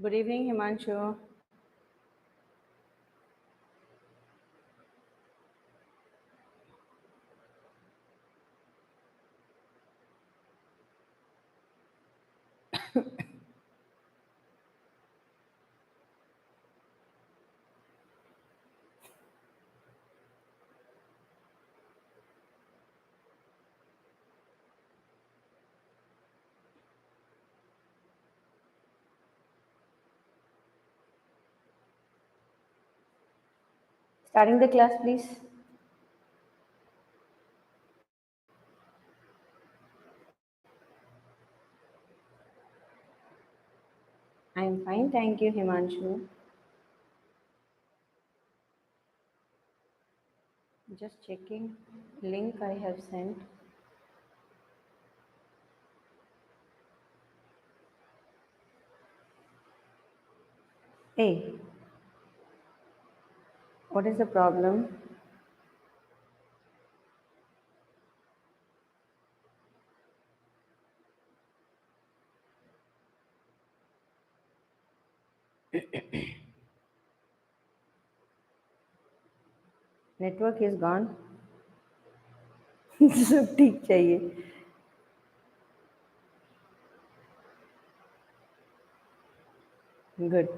Good evening, Himanshu. Starting the class, please. I'm fine, thank you, Himanshu. Just checking link I have sent. Hey, what is the problem? Network is gone. सब ठीक चाहिए. Good.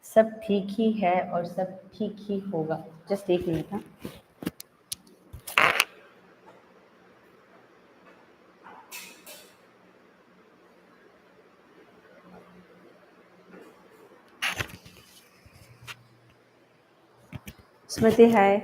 सब ठीक ही है और सब ठीक ही होगा. Just एक मिनट. हाँ. स्मृति, हाय.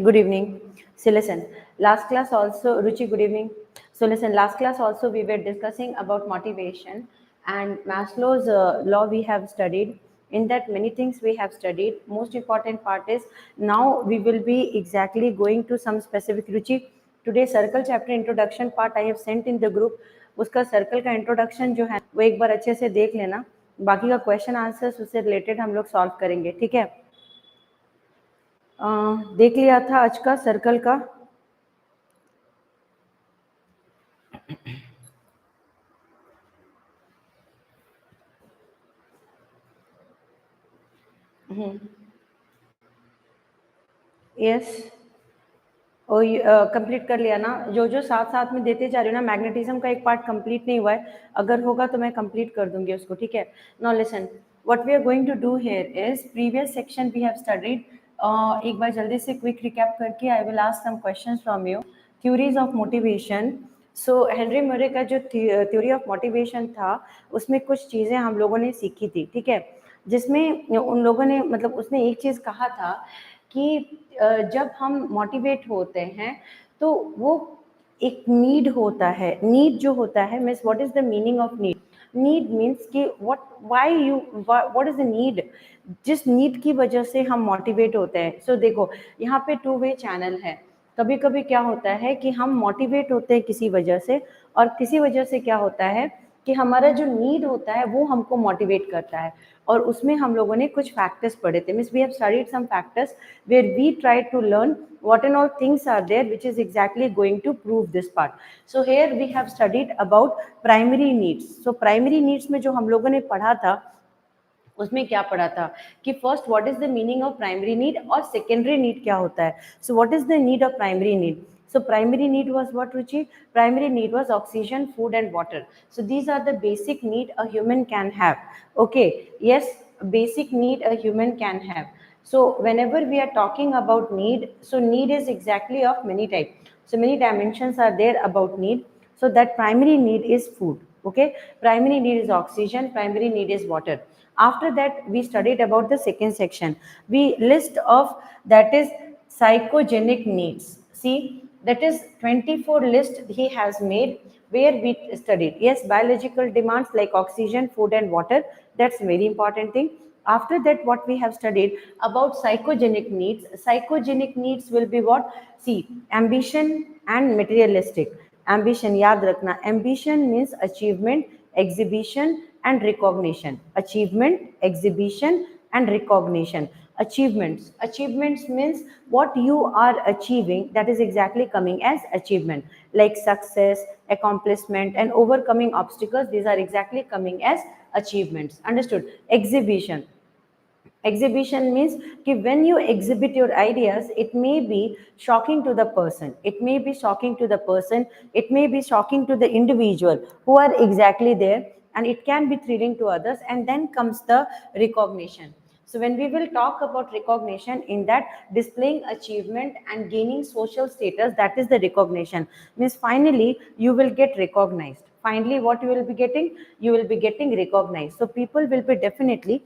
Good evening. So listen, last class also, Ruchi, good evening. So listen, last class also we were discussing about motivation and Maslow's law we have studied. In that many things we have studied. Most important part is now we will be exactly going to some specific Ruchi. Today circle chapter introduction part I have sent in the group. उसका circle का introduction जो है वो एक बार अच्छे से देख लेना. बाकी का क्वेश्चन आंसर्स उससे रिलेटेड हम लोग सॉल्व करेंगे. ठीक है. देख लिया था आज का सर्कल का. यस. और कंप्लीट कर लिया ना. जो जो साथ साथ में देते जा रही हूँ ना. मैग्नेटिज्म का एक पार्ट कंप्लीट नहीं हुआ है. अगर होगा तो मैं कंप्लीट कर दूंगी उसको. ठीक है. Now listen, what we are going to do here is previous section we have studied. एक बार जल्दी से क्विक रिकैप करके I will ask some questions from you. Theories of motivation. So Henry Murray का जो थ्योरी ऑफ मोटिवेशन था उसमें कुछ चीज़ें हम लोगों ने सीखी थी. ठीक है. जिसमें उन लोगों ने मतलब उसने एक चीज़ कहा था कि जब हम मोटिवेट होते हैं तो वो एक नीड होता है. नीड जो होता है means what is the meaning of need. Need means कि व्हाट इज द नीड. जिस नीड की वजह से हम मोटिवेट होते हैं. सो देखो यहाँ पे टू वे चैनल है. कभी कभी क्या होता है कि हम मोटिवेट होते हैं किसी वजह से और किसी वजह से क्या होता है कि हमारा जो नीड होता है वो हमको मोटिवेट करता है. और उसमें हम लोगों ने कुछ फैक्टर्स पढ़े थे. Means we have studied some factors where we try to learn what and all things are there which is exactly going to prove this part. So here we have studied about primary needs. So primary needs में जो हम लोगों ने पढ़ा था उसमें क्या पढ़ा था कि first what is the meaning of primary need और सेकेंडरी नीड क्या होता है. So what is the need of primary need. So primary need was what, Ruchi? Primary need was oxygen, food and water. So these are the basic need a human can have. Okay. Yes, basic need a human can have. So whenever we are talking about need, so need is exactly of many types. So many dimensions are there about need. So that primary need is food. Okay, primary need is oxygen, primary need is water. After that, we studied about the second section. We list of that is psychogenic needs. See, that is 24 list he has made where we studied. Yes, biological demands like oxygen, food and water. That's very important thing. After that, what we have studied about psychogenic needs. Psychogenic needs will be what? See, ambition and materialistic. Ambition, yaad rakhna. Ambition means achievement, exhibition and recognition. Achievement, exhibition and recognition. Achievements means what you are achieving, that is exactly coming as achievement, like success, accomplishment and overcoming obstacles. These are exactly coming as achievements. Understood? Exhibition means कि when you exhibit your ideas, it may be shocking to the person. It may be shocking to the person. It may be shocking to the individual who are exactly there, and it can be thrilling to others. And then comes the recognition. So when we will talk about recognition, in that displaying achievement and gaining social status, that is the recognition. Means finally you will get recognized. Finally, what you will be getting? You will be getting recognized. So people will be definitely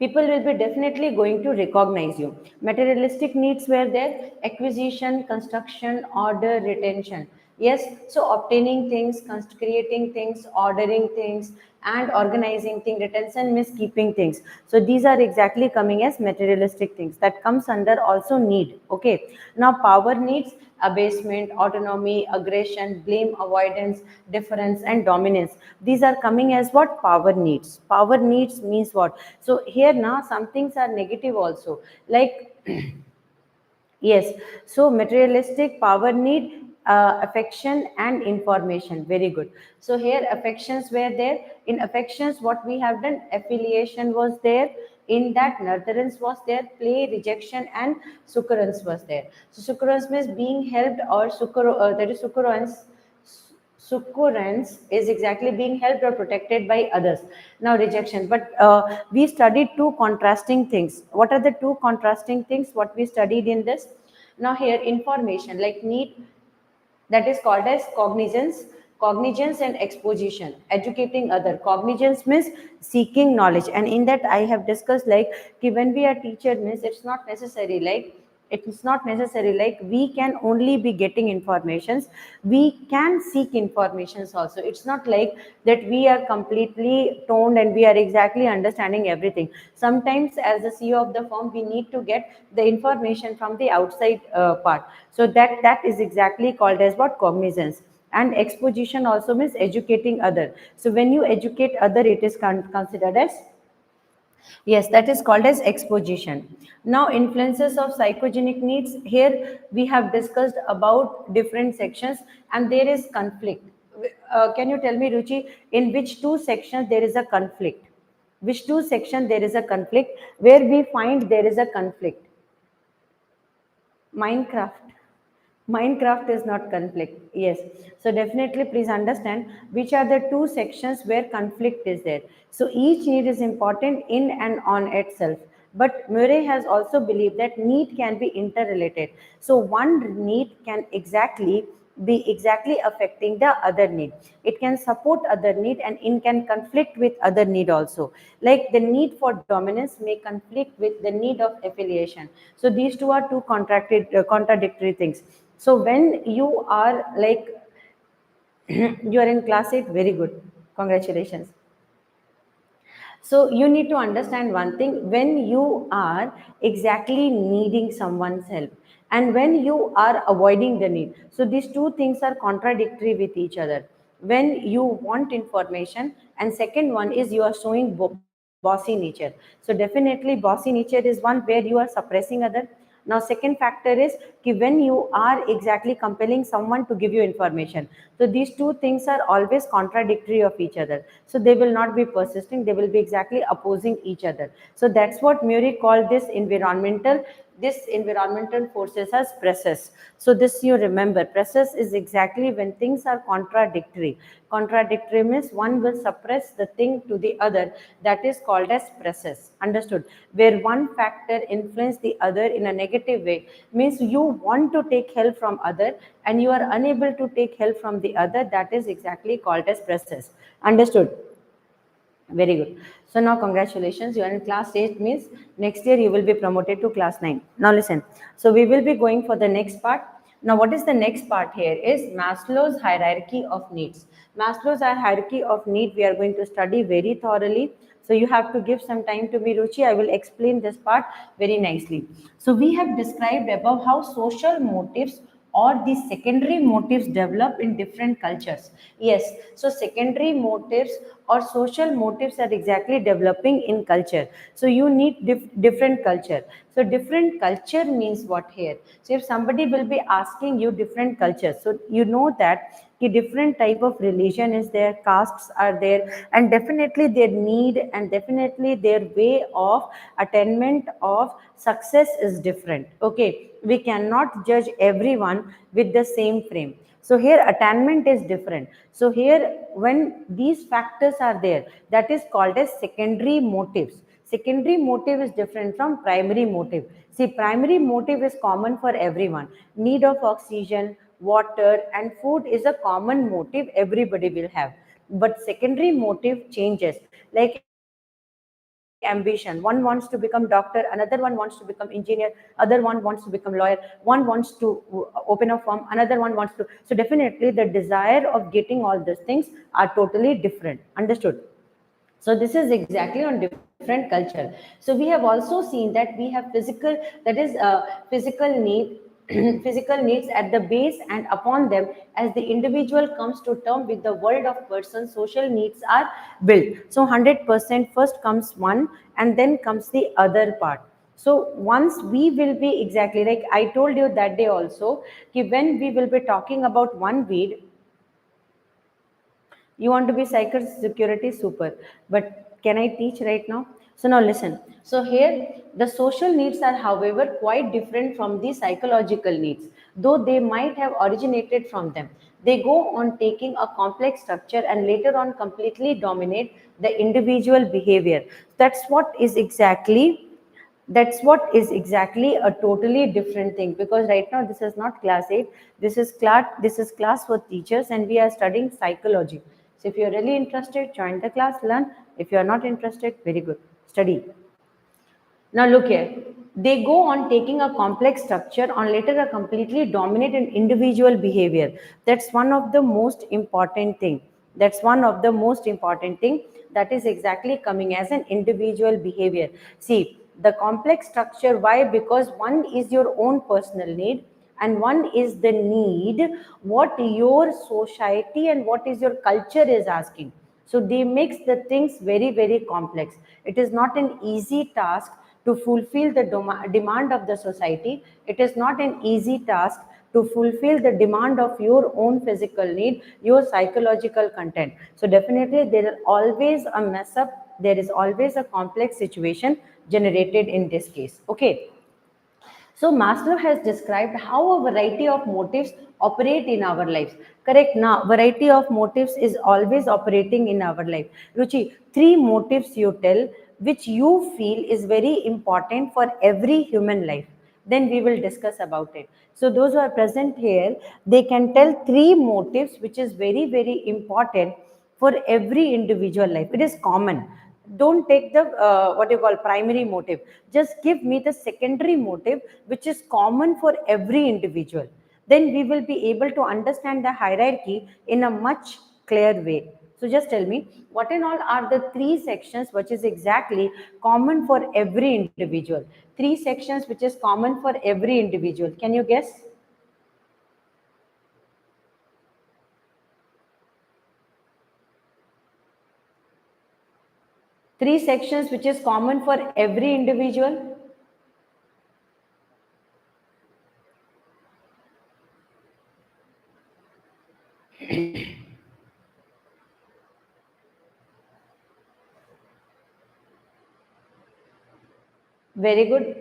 going to recognize you. Materialistic needs were there: acquisition, construction, order, retention. Yes, so obtaining things, creating things, ordering things, and organizing things. Retention means keeping things. So these are exactly coming as materialistic things. That comes under also need. Okay. Now power needs: abasement, autonomy, aggression, blame, avoidance, difference, and dominance. These are coming as what? Power needs. Power needs means what? So here now some things are negative also. Like yes, so materialistic power need, affection and information. Very good. So here affections were there. In affections, what we have done, affiliation was there. In that, nurturance was there, play, rejection, and succurrence was there. So succurrence means being helped, or that is succurrence. Succurrence is exactly being helped or protected by others. Now rejection, but we studied two contrasting things. What are the two contrasting things what we studied in this? Now here information like need, that is called as cognizance and exposition, educating other. Cognizance means seeking knowledge, and in that I have discussed like when we are teacher means it's not necessary like we can only be getting informations. We can seek informations also. It's not like that we are completely toned and we are exactly understanding everything. Sometimes as the CEO of the firm, we need to get the information from the outside part. So that is exactly called as what? Cognizance. And exposition also means educating other. So when you educate other, it is considered as, yes, that is called as exposition. Now, influences of psychogenic needs. Here we have discussed about different sections, and there is conflict. Can you tell me, Ruchi, in which two sections there is a conflict? Which two sections there is a conflict? Where we find there is a conflict? Minecraft. Minecraft is not conflict. Yes. So definitely please understand which are the two sections where conflict is there. So each need is important in and on itself. But Murray has also believed that need can be interrelated. So one need can be exactly affecting the other need. It can support other need, and it can conflict with other need also. Like the need for dominance may conflict with the need of affiliation. So these two are two contradictory things. So when you are like you are in class 8, very good, congratulations. So you need to understand one thing: when you are exactly needing someone's help and when you are avoiding the need. So these two things are contradictory with each other. When you want information, and second one is you are showing bossy nature. So definitely bossy nature is one where you are suppressing other. Now second factor is कि when you are exactly compelling someone to give you information. So these two things are always contradictory of each other. So they will not be persisting, they will be exactly opposing each other. So that's what Murray called this environmental forces as presses. So this you remember, presses is exactly when things are contradictory. Contradictory means one will suppress the thing to the other. That is called as presses. Understood? Where one factor influence the other in a negative way, means you want to take help from other and you are unable to take help from the other, that is exactly called as process. Understood? Very good. So now congratulations, you are in class 8, means next year you will be promoted to class 9. Now listen, so we will be going for the next part. Now what is the next part here is Maslow's hierarchy of needs. Maslow's hierarchy of need we are going to study very thoroughly. So you have to give some time to me, Ruchi. I will explain this part very nicely. So we have described above how social motives or the secondary motives develop in different cultures. Yes, so secondary motives or social motives are exactly developing in culture. So you need different culture. So different culture means what here? So if somebody will be asking you different cultures, so you know that the different type of religion is there, castes are there, and definitely their need and definitely their way of attainment of success is different. Okay, we cannot judge everyone with the same frame. So here attainment is different. So here when these factors are there, that is called as secondary motives. Secondary motive is different from primary motive. See, primary motive is common for everyone. Need of oxygen, water and food is a common motive everybody will have. But secondary motive changes. Like ambition, one wants to become doctor, another one wants to become engineer, other one wants to become lawyer, one wants to open a firm, another one wants to. So definitely the desire of getting all these things are totally different. Understood? So this is exactly on different culture. So we have also seen that we have physical, that is physical need, physical needs at the base, and upon them, as the individual comes to term with the world of person, social needs are built. So 100% first comes one, and then comes the other part. So once we will be exactly like I told you that day also, when we will be talking about one weed, you want to be cybersecurity super, but can I teach right now? So now listen. So here the social needs are, however, quite different from the psychological needs, though they might have originated from them. They go on taking a complex structure and later on completely dominate the individual behavior. That's what is exactly that's what is exactly a totally different thing, because right now this is not class 8, this is class for teachers and we are studying psychology. So if you're really interested, join the class, learn. If you are not interested, very good, study. Now look here, they go on taking a complex structure on later a completely dominant and individual behavior. That's one of the most important thing. That's one of the most important thing, that is exactly coming as an individual behavior. See, the complex structure, why? Because one is your own personal need and one is the need what your society and what is your culture is asking. So they makes the things very, very complex. It is not an easy task to fulfill the demand of the society. It is not an easy task to fulfill the demand of your own physical need, your psychological content. So definitely there is always a mess up. There is always a complex situation generated in this case. Okay. So Maslow has described how a variety of motives operate in our lives. Correct. Now, variety of motives is always operating in our life. Ruchi, three motives you tell which you feel is very important for every human life. Then we will discuss about it. So those who are present here, they can tell three motives which is very, very important for every individual life. It is common. Don't take the what you call primary motive. Just give me the secondary motive which is common for every individual. Then we will be able to understand the hierarchy in a much clear way. So just tell me what and all are the three sections which is exactly common for every individual. Three sections which is common for every individual. Can you guess? Three sections which is common for every individual. Very good.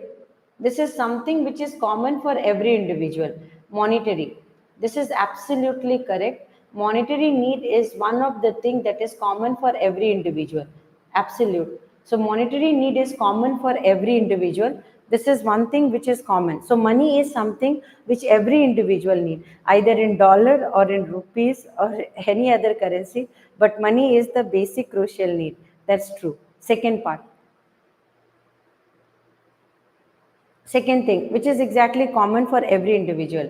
This is something which is common for every individual. Monetary. This is absolutely correct. Monetary need is one of the things that is common for every individual. Absolute. So monetary need is common for every individual. This is one thing which is common. So money is something which every individual need, either in dollar or in rupees or any other currency, but money is the basic crucial need. That's true. Second part. Second thing, which is exactly common for every individual.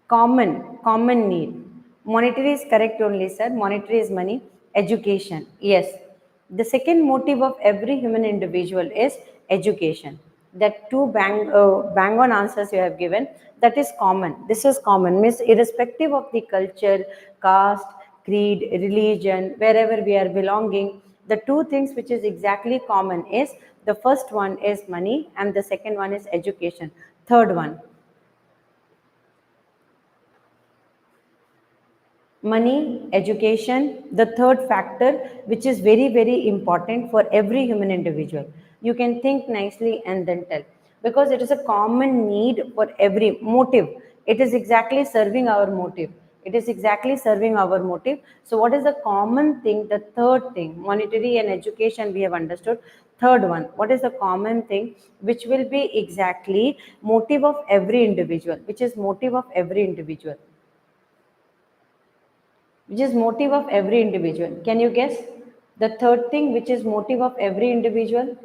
Common need. Monetary is correct only, sir. Monetary is money. Education, yes. The second motive of every human individual is education. That two bang on answers you have given, that is common. This is common, means irrespective of the culture, caste, creed, religion, wherever we are belonging, the two things which is exactly common is the first one is money and the second one is education. Third one, money, education, the third factor which is very, very important for every human individual. You can think nicely and then tell, because it is a common need for every motive. It is exactly serving our motive. It is exactly serving our motive. So what is the common thing? The third thing, monetary and education, we have understood. Third one, what is the common thing which will be exactly motive of every individual, which is motive of every individual, which is motive of every individual? Can you guess the third thing which is motive of every individual?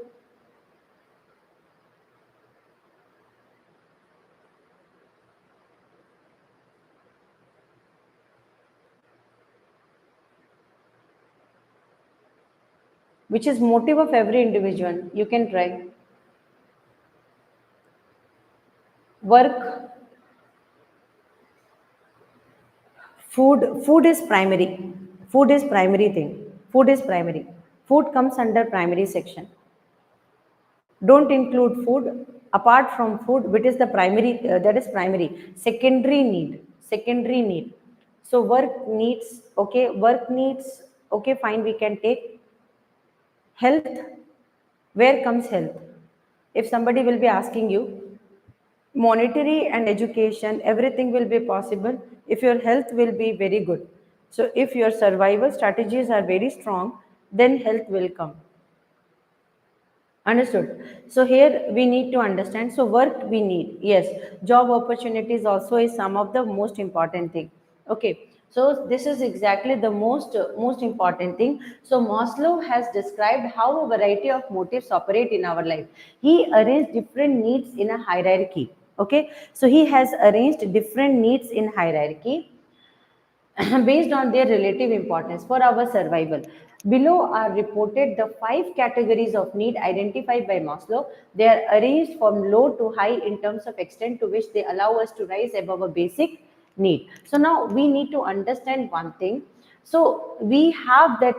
Which is motive of every individual? You can try. Work, food is primary. Food is primary thing. Food is primary. Food comes under primary section. Don't include food. Apart from food, which is the primary, that is primary. Secondary need, secondary need. So work needs, okay, work needs, okay, fine, we can take. Health, where comes health? If somebody will be asking you, monetary and education, everything will be possible if your health will be very good. So if your survival strategies are very strong, then health will come. Understood. So here we need to understand. So work we need. Yes. Job opportunities also is some of the most important thing. Okay. So this is exactly the most important thing. So Maslow has described how a variety of motives operate in our life. He arranged different needs in a hierarchy. Okay. So he has arranged different needs in hierarchy based on their relative importance for our survival. Below are reported the five categories of need identified by Maslow. They are arranged from low to high in terms of extent to which they allow us to rise above a basic need. So now we need to understand one thing. So we have that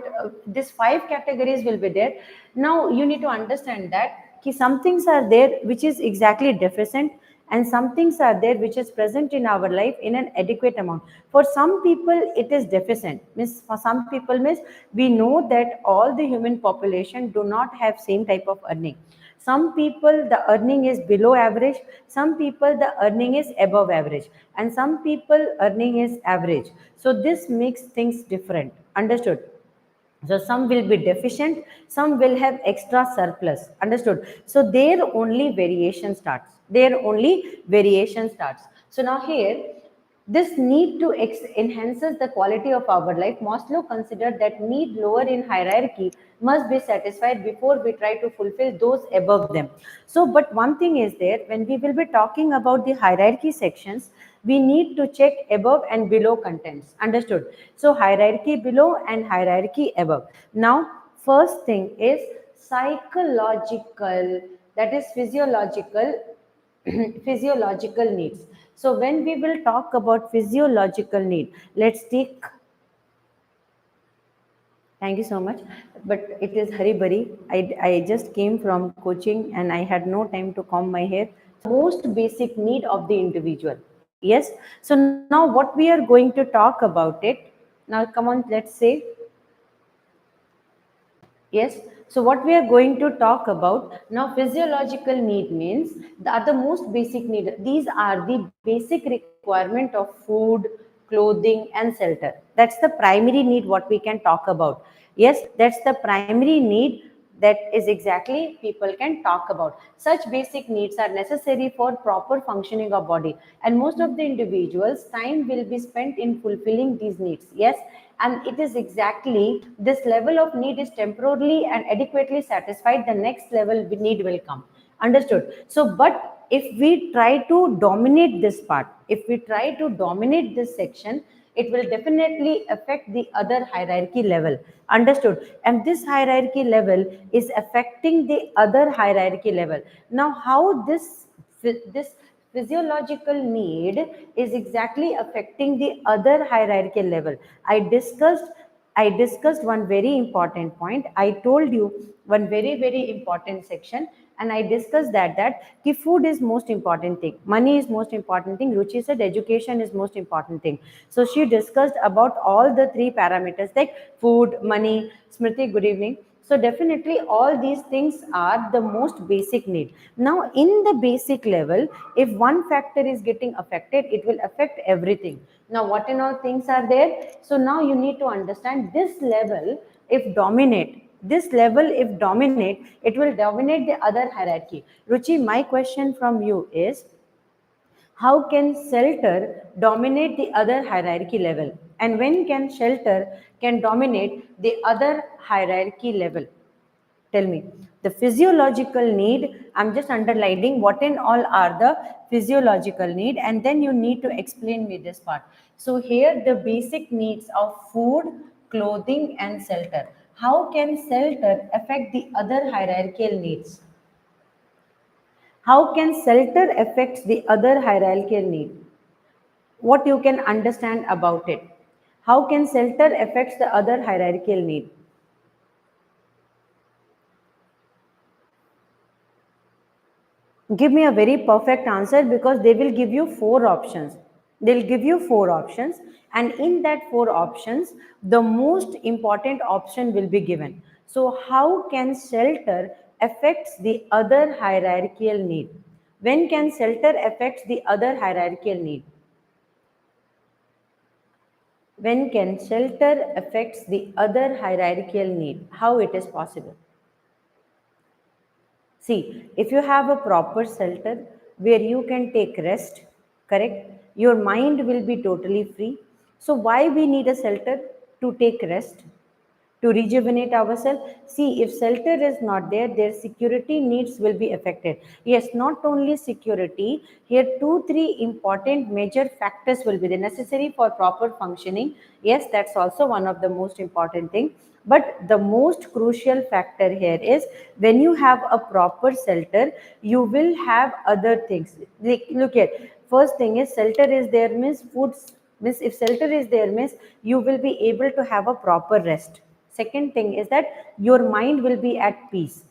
these five categories will be there. Now you need to understand that some things are there which is exactly deficient, and some things are there which is present in our life in an adequate amount. For some people it is deficient, means for some people, means we know that all the human population do not have same type of earning. Some people the earning is below average, some people the earning is above average, and some people earning is average. So this makes things different. Understood? So some will be deficient, some will have extra surplus. Understood? So there only variation starts, there only variation starts. So now here, this need to enhances the quality of our life. Maslow considered that need lower in hierarchy must be satisfied before we try to fulfill those above them. So but one thing is there, when we will be talking about the hierarchy sections, we need to check above and below contents. Understood? So hierarchy below and hierarchy above. Now first thing is psychological, that is physiological physiological needs. So when we will talk about physiological need, let's take, thank you so much, but it is hurry burry. I just came from coaching and I had no time to comb my hair. Most basic need of the individual. Yes. So now what we are going to talk about it. Now come on, let's say, yes. So what we are going to talk about now, physiological need means the other most basic need. These are the basic requirement of food, clothing, and shelter. That's the primary need what we can talk about. Yes, that's the primary need that is exactly people can talk about. Such basic needs are necessary for proper functioning of body, and most of the individuals time will be spent in fulfilling these needs. Yes, and it is exactly this level of need is temporarily and adequately satisfied, the next level need will come. Understood? So but if we try to dominate this part, if we try to dominate this section, it will definitely affect the other hierarchy level. Understood? And this hierarchy level is affecting the other hierarchy level. Now how this physiological need is exactly affecting the other hierarchical level. I discussed one very important point. I told you one very important section, and I discussed that ki food is most important thing, money is most important thing, Ruchi said education is most important thing. So she discussed about all the three parameters like food, money. Smriti, good evening. So definitely all these things are the most basic need. Now in the basic level, if one factor is getting affected, it will affect everything. Now what and all things are there? So now you need to understand this level if dominate, this level if dominate, it will dominate the other hierarchy. Ruchi, my question from you is, how can shelter dominate the other hierarchy level? And when can shelter can dominate the other hierarchy level? Tell me. The physiological need, I'm just underlining what in all are the physiological need, and then you need to explain me this part. So here the basic needs of food, clothing and shelter. How can shelter affect the other hierarchical needs? How can shelter affect the other hierarchical need? What you can understand about it? How can shelter affects the other hierarchical need? Give me a very perfect answer, because they will give you four options. They'll give you four options, and in that four options, the most important option will be given. So, how can shelter affects the other hierarchical need? When can shelter affect the other hierarchical need? When can shelter affects the other hierarchical need? How it is possible? See, if you have a proper shelter where you can take rest, correct? Your mind will be totally free. So why we need a shelter? To take rest, to rejuvenate ourselves. See, if shelter is not there, their security needs will be affected. Yes, not only security, here two, three important major factors will be the necessary for proper functioning. Yes, that's also one of the most important thing. But the most crucial factor here is when you have a proper shelter, you will have other things. Like, look at first thing is shelter is there means food means if shelter is there means you will be able to have a proper rest. Second thing is that your mind will be at peace.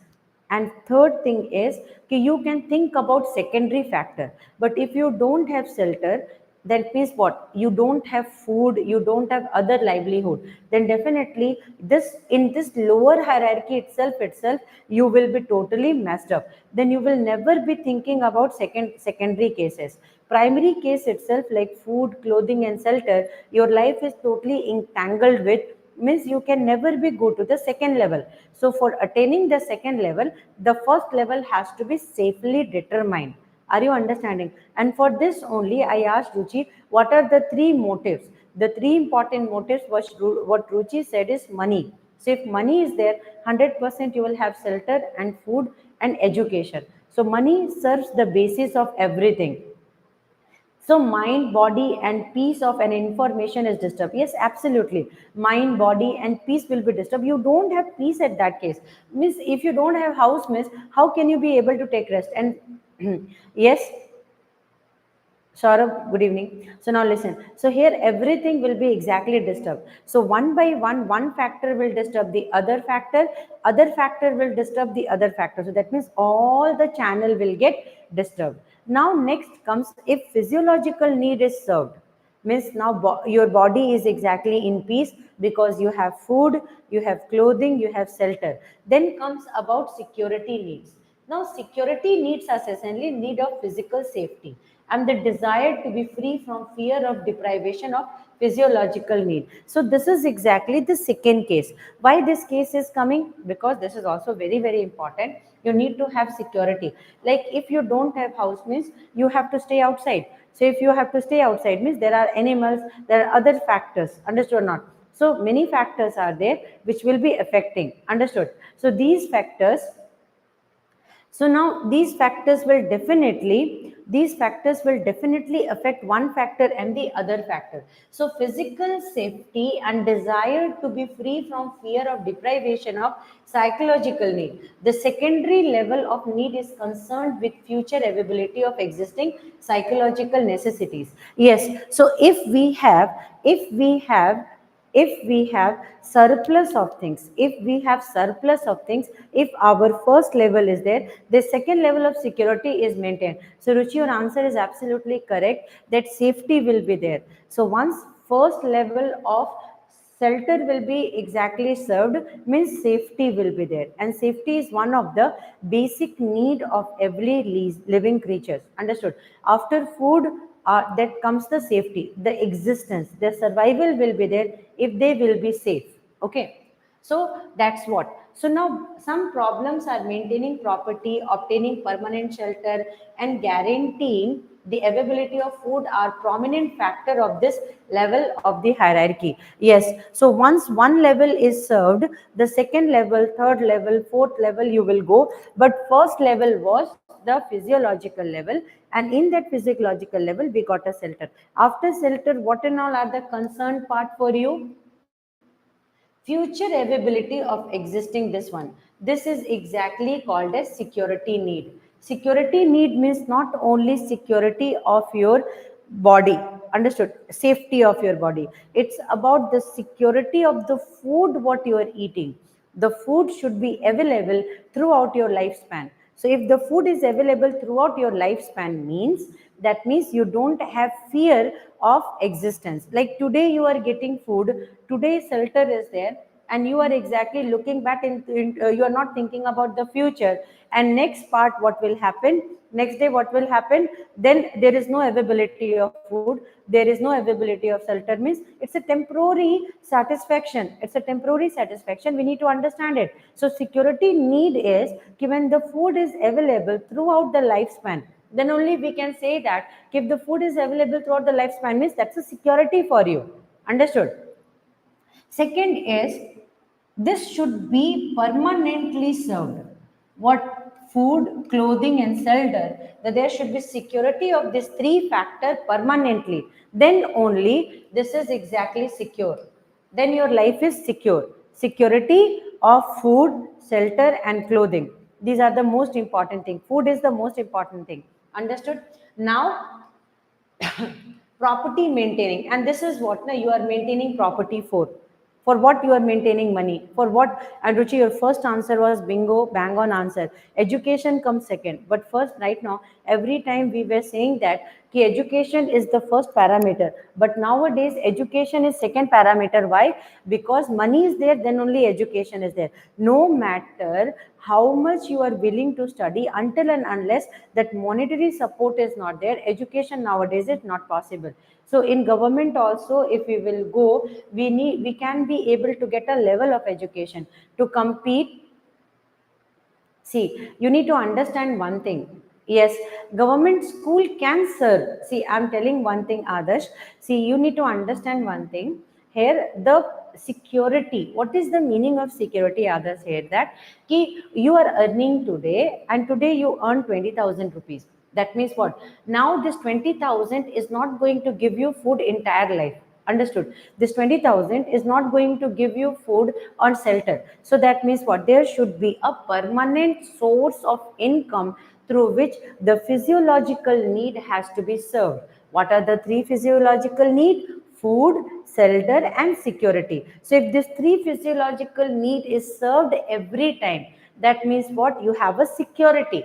And third thing is you can think about secondary factor. But if you don't have shelter, that means what? You don't have food, you don't have other livelihood. Then definitely this in this lower hierarchy itself, you will be totally messed up. Then you will never be thinking about secondary cases. Primary case itself, like food, clothing, and shelter, your life is totally entangled with, means you can never be go to the second level. So for attaining the second level, the first level has to be safely determined. Are you understanding? And for this only I asked Ruchi, what are the three motives? The three important motives was what Ruchi said is money. So if money is there, 100% you will have shelter and food and education. So money serves the basis of everything. So mind, body, and peace of an information is disturbed. Yes, absolutely. Mind, body, and peace will be disturbed. You don't have peace at that case. Miss, if you don't have house, miss, how can you be able to take rest? And yes, Saurabh, good evening. So now listen. So here everything will be exactly disturbed. So one by one factor will disturb the other factor will disturb the other factor. So that means all the channel will get disturbed. Now next comes if physiological need is served. Means now your body is exactly in peace because you have food, you have clothing, you have shelter. Then comes about security needs. Now, security needs us essentially need of physical safety and the desire to be free from fear of deprivation of physiological need. So this is exactly the second case. Why this case is coming? Because this is also very, very important. You need to have security. Like if you don't have house means you have to stay outside. So if you have to stay outside means there are animals, there are other factors, understood or not? So many factors are there which will be affecting, understood? So these factors, so now these factors will definitely affect one factor and the other factor. So physical safety and desire to be free from fear of deprivation of psychological need. The secondary level of need is concerned with future availability of existing psychological necessities. Yes, so if we have surplus of things, if our first level is there, the second level of security is maintained. So Ruchi, your answer is absolutely correct, that safety will be there. So once first level of shelter will be exactly served means safety will be there, and safety is one of the basic need of every living creatures, understood? After food, that comes the safety, the existence, the survival will be there if they will be safe. Okay, so that's what. So now some problems are maintaining property, obtaining permanent shelter, and guaranteeing the availability of food are prominent factor of this level of the hierarchy. Yes, so once one level is served, the second level, third level, fourth level you will go, but first level was the physiological level, and in that physiological level we got a shelter. After shelter, what and all are the concerned part for you? Future availability of existing this one. This is exactly called as security need. Security need means not only security of your body, understood, safety of your body, it's about the security of the food what you are eating. The food should be available throughout your lifespan. So if the food is available throughout your lifespan means, that means you don't have fear of existence. Like today you are getting food, today shelter is there, and you are exactly looking back you are not thinking about the future, and next part what will happen, next day what will happen, then there is no availability of food, there is no availability of shelter means it's a temporary satisfaction, it's a temporary satisfaction, we need to understand it. So security need is when the food is available throughout the lifespan, then only we can say that if the food is available throughout the lifespan means that's a security for you, understood? Second is, this should be permanently served. What? Food, clothing, and shelter. That there should be security of these three factors permanently. Then only this is exactly secure. Then your life is secure. Security of food, shelter, and clothing. These are the most important thing. Food is the most important thing. Understood? Now, property maintaining, and this is what now you are maintaining property for what you are maintaining money for what. And Ruchi, your first answer was bingo, bang on answer. Education comes second, but first, right now, every time we were saying that ki education is the first parameter, but nowadays education is second parameter. Why? Because money is there, then only education is there. No matter how much you are willing to study, until and unless that monetary support is not there, education nowadays is not possible. So in government also, if we will go, we can be able to get a level of education to compete. See, you need to understand one thing. Yes, government school can serve. See, I'm telling one thing, Adarsh. See, you need to understand one thing. Here, the security. What is the meaning of security, Adarsh? Here, that ki you are earning today, and today you earn 20,000 rupees. That means what? Now this 20,000 is not going to give you food entire life. Understood? This 20,000 is not going to give you food or shelter. So that means what? There should be a permanent source of income through which the physiological need has to be served. What are the three physiological need? Food, shelter, and security. So if this three physiological need is served every time, that means what? You have a security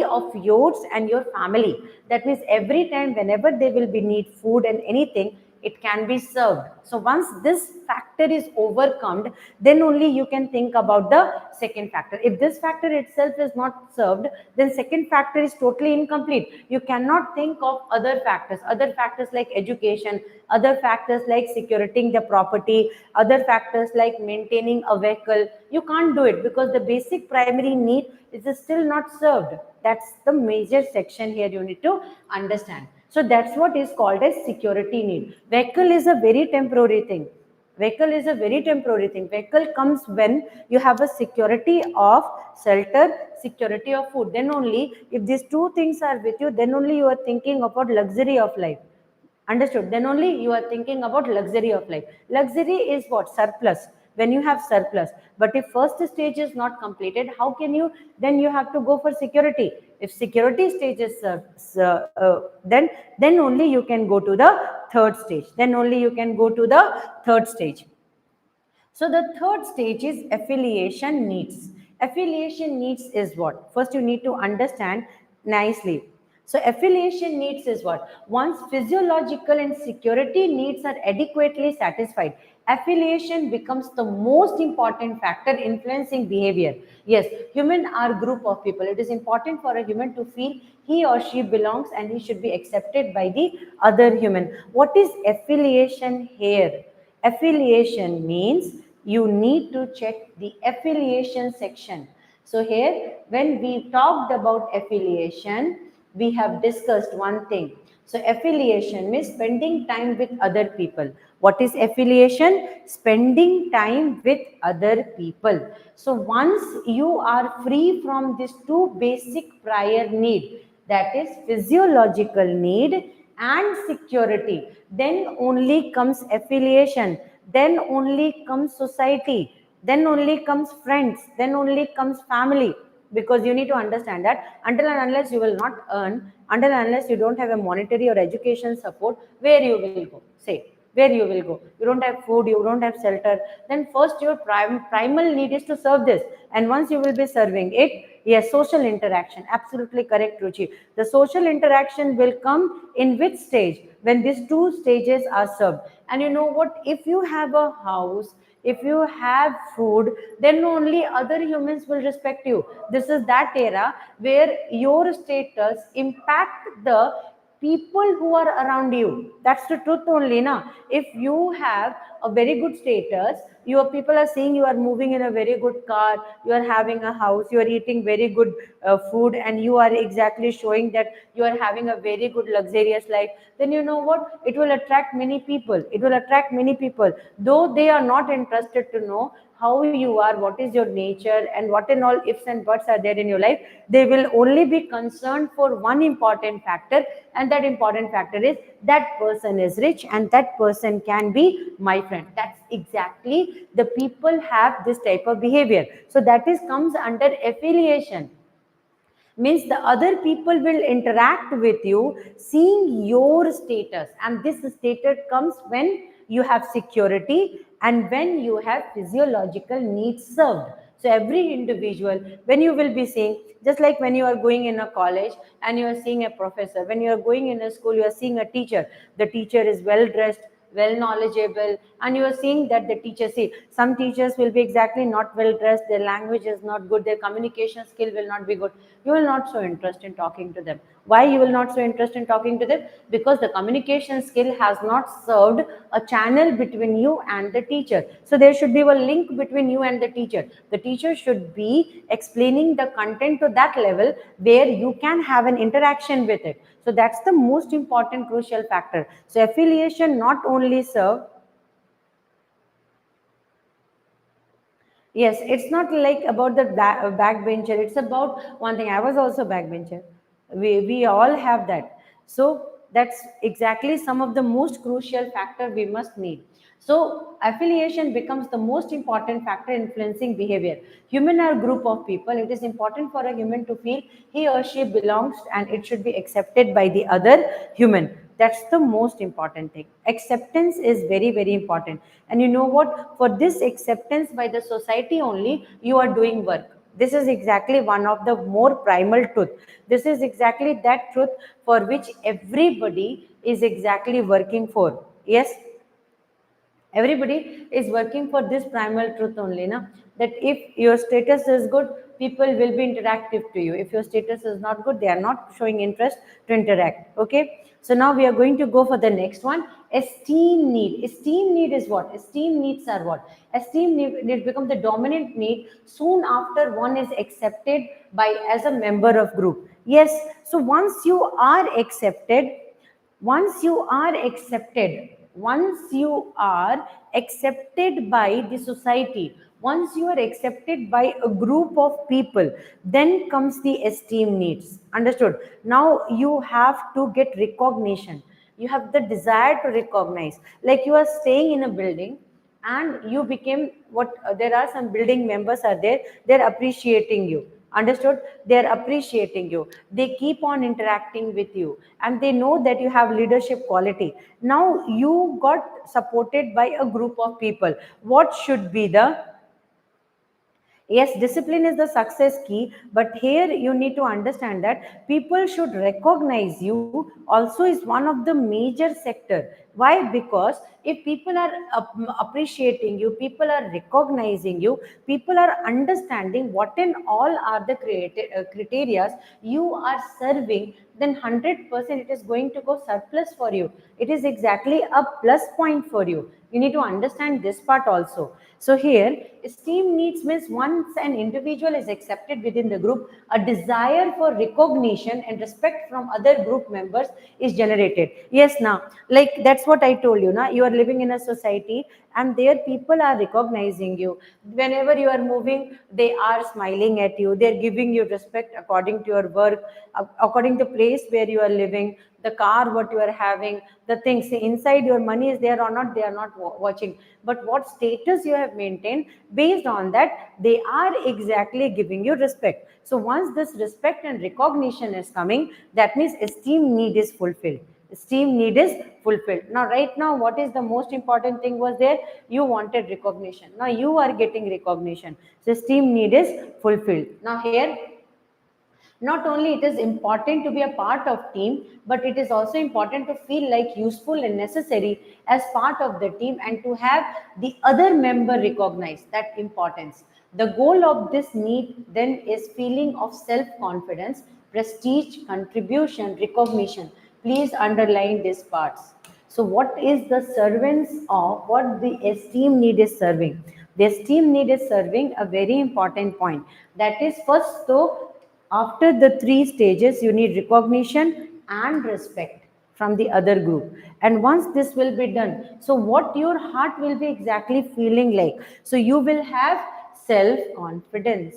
of yours and your family. That means every time whenever they will be need food and anything, it can be served. So once this factor is overcome, then only you can think about the second factor. If this factor itself is not served, then second factor is totally incomplete. You cannot think of other factors like education, other factors like securing the property, other factors like maintaining a vehicle. You can't do it because the basic primary need is still not served. That's the major section here you need to understand. So that's what is called as security need. Vehicle is a very temporary thing. Vehicle is a very temporary thing. Vehicle comes when you have a security of shelter, security of food. Then only, if these two things are with you, then only you are thinking about luxury of life. Understood? Then only you are thinking about luxury of life. Luxury is what? Surplus. When you have surplus. But if first stage is not completed, how can you? Then you have to go for security. If security stage is then only you can go to the third stage. Then only you can go to the third stage. So the third stage is affiliation needs. Affiliation needs is what? First you need to understand nicely. So affiliation needs is what? Once physiological and security needs are adequately satisfied, affiliation becomes the most important factor influencing behavior. Yes, human are group of people. It is important for a human to feel he or she belongs and he should be accepted by the other human. What is affiliation here? Affiliation means you need to check the affiliation section. So here, when we talked about affiliation, we have discussed one thing. So affiliation means spending time with other people. What is affiliation? Spending time with other people. So once you are free from these two basic prior need, that is physiological need and security, then only comes affiliation, then only comes society, then only comes friends, then only comes family. Because you need to understand that until and unless you will not earn, until and unless you don't have a monetary or education support, where you will go? Say, where you will go? You don't have food, you don't have shelter. Then first your primal need is to serve this. And once you will be serving it, yes, social interaction. Absolutely correct, Ruchi. The social interaction will come in which stage? When these two stages are served. And you know what? If you have a house, if you have food, then only other humans will respect you. This is that era where your status impact the people who are around you. That's the truth only. Now, if you have a very good status, your people are seeing you are moving in a very good car, you are having a house, you are eating very good food, and you are exactly showing that you are having a very good luxurious life, then you know what? It will attract many people. It will attract many people. Though they are not interested to know how you are, what is your nature, and what and all ifs and buts are there in your life, they will only be concerned for one important factor, and that important factor is that person is rich and that person can be my friend. That's exactly the people have this type of behavior. So that is comes under affiliation. Means the other people will interact with you seeing your status, and this status comes when you have security and when you have physiological needs served. So every individual, when you will be seeing, just like when you are going in a college and you are seeing a professor, when you are going in a school, you are seeing a teacher, the teacher is well dressed, well knowledgeable, and you are seeing that the teachers, see, some teachers will be exactly not well dressed, their language is not good, their communication skill will not be good, you will not show interest in talking to them. Why you will not show interest in talking to them? Because the communication skill has not served a channel between you and the teacher. So there should be a link between you and the teacher. The teacher should be explaining the content to that level where you can have an interaction with it. So that's the most important crucial factor. So affiliation not only serve, yes, it's not like about the backbencher. It's about one thing. I was also backbencher. We all have that. So that's exactly some of the most crucial factor we must need. So affiliation becomes the most important factor influencing behavior. Human are a group of people. It is important for a human to feel he or she belongs and it should be accepted by the other human. That's the most important thing. Acceptance is very, very important. And you know what? For this acceptance by the society only, you are doing work. This is exactly one of the more primal truth. This is exactly that truth for which everybody is exactly working for. Yes, everybody is working for this primal truth only, na, that if your status is good, people will be interactive to you. If your status is not good, they are not showing interest to interact. Okay, so now we are going to go for the next one. Esteem need. Esteem need is what? Esteem needs are what? Esteem need become the dominant need soon after one is accepted by as a member of group. Yes, so once you are accepted, once you are accepted by the society, once you are accepted by a group of people, then comes the esteem needs. Understood? Now you have to get recognition. You have the desire to recognize, like you are staying in a building and you became what, there are some building members are there, they're appreciating you. Understood? They're appreciating you, they keep on interacting with you, and they know that you have leadership quality. Now you got supported by a group of people. What should be the, yes, discipline is the success key, but here you need to understand that people should recognize you also is one of the major sector. Why? Because if people are appreciating you, people are recognizing you, people are understanding what in all are the criteria you are serving, then 100% it is going to go surplus for you. It is exactly a plus point for you. You need to understand this part also. So here, esteem needs means once an individual is accepted within the group, a desire for recognition and respect from other group members is generated. Yes, now, like that's what I told you. Now, you are living in a society and there people are recognizing you. Whenever you are moving, they are smiling at you. They're giving you respect according to your work, according to the place where you are living, the car what you are having, the things inside your money is there or not, they are not watching, but what status you have maintained, based on that they are exactly giving you respect. So once this respect and recognition is coming, that means esteem need is fulfilled. Esteem need is fulfilled. Now right now what is the most important thing was there? You wanted recognition, now you are getting recognition, so esteem need is fulfilled. Now here, not only it is important to be a part of team, but it is also important to feel like useful and necessary as part of the team, and to have the other member recognize that importance. The goal of this need then is feeling of self confidence, prestige, contribution, recognition. Please underline these parts. So what is the servants of what the esteem need is serving? The esteem need is serving a very important point, that is first, though, after the three stages, you need recognition and respect from the other group. And once this will be done, so what your heart will be exactly feeling like? So you will have self confidence.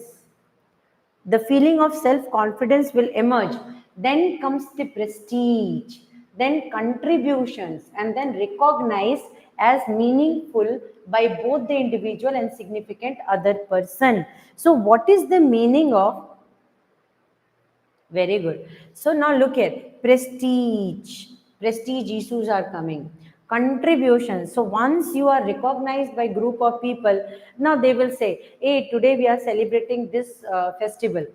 The feeling of self confidence will emerge. Then comes the prestige, then contributions, and then recognized as meaningful by both the individual and significant other person. So, what is the meaning of? Very good. So now look at prestige. Prestige issues are coming. Contribution. So once you are recognized by group of people, now they will say, hey, today we are celebrating this festival.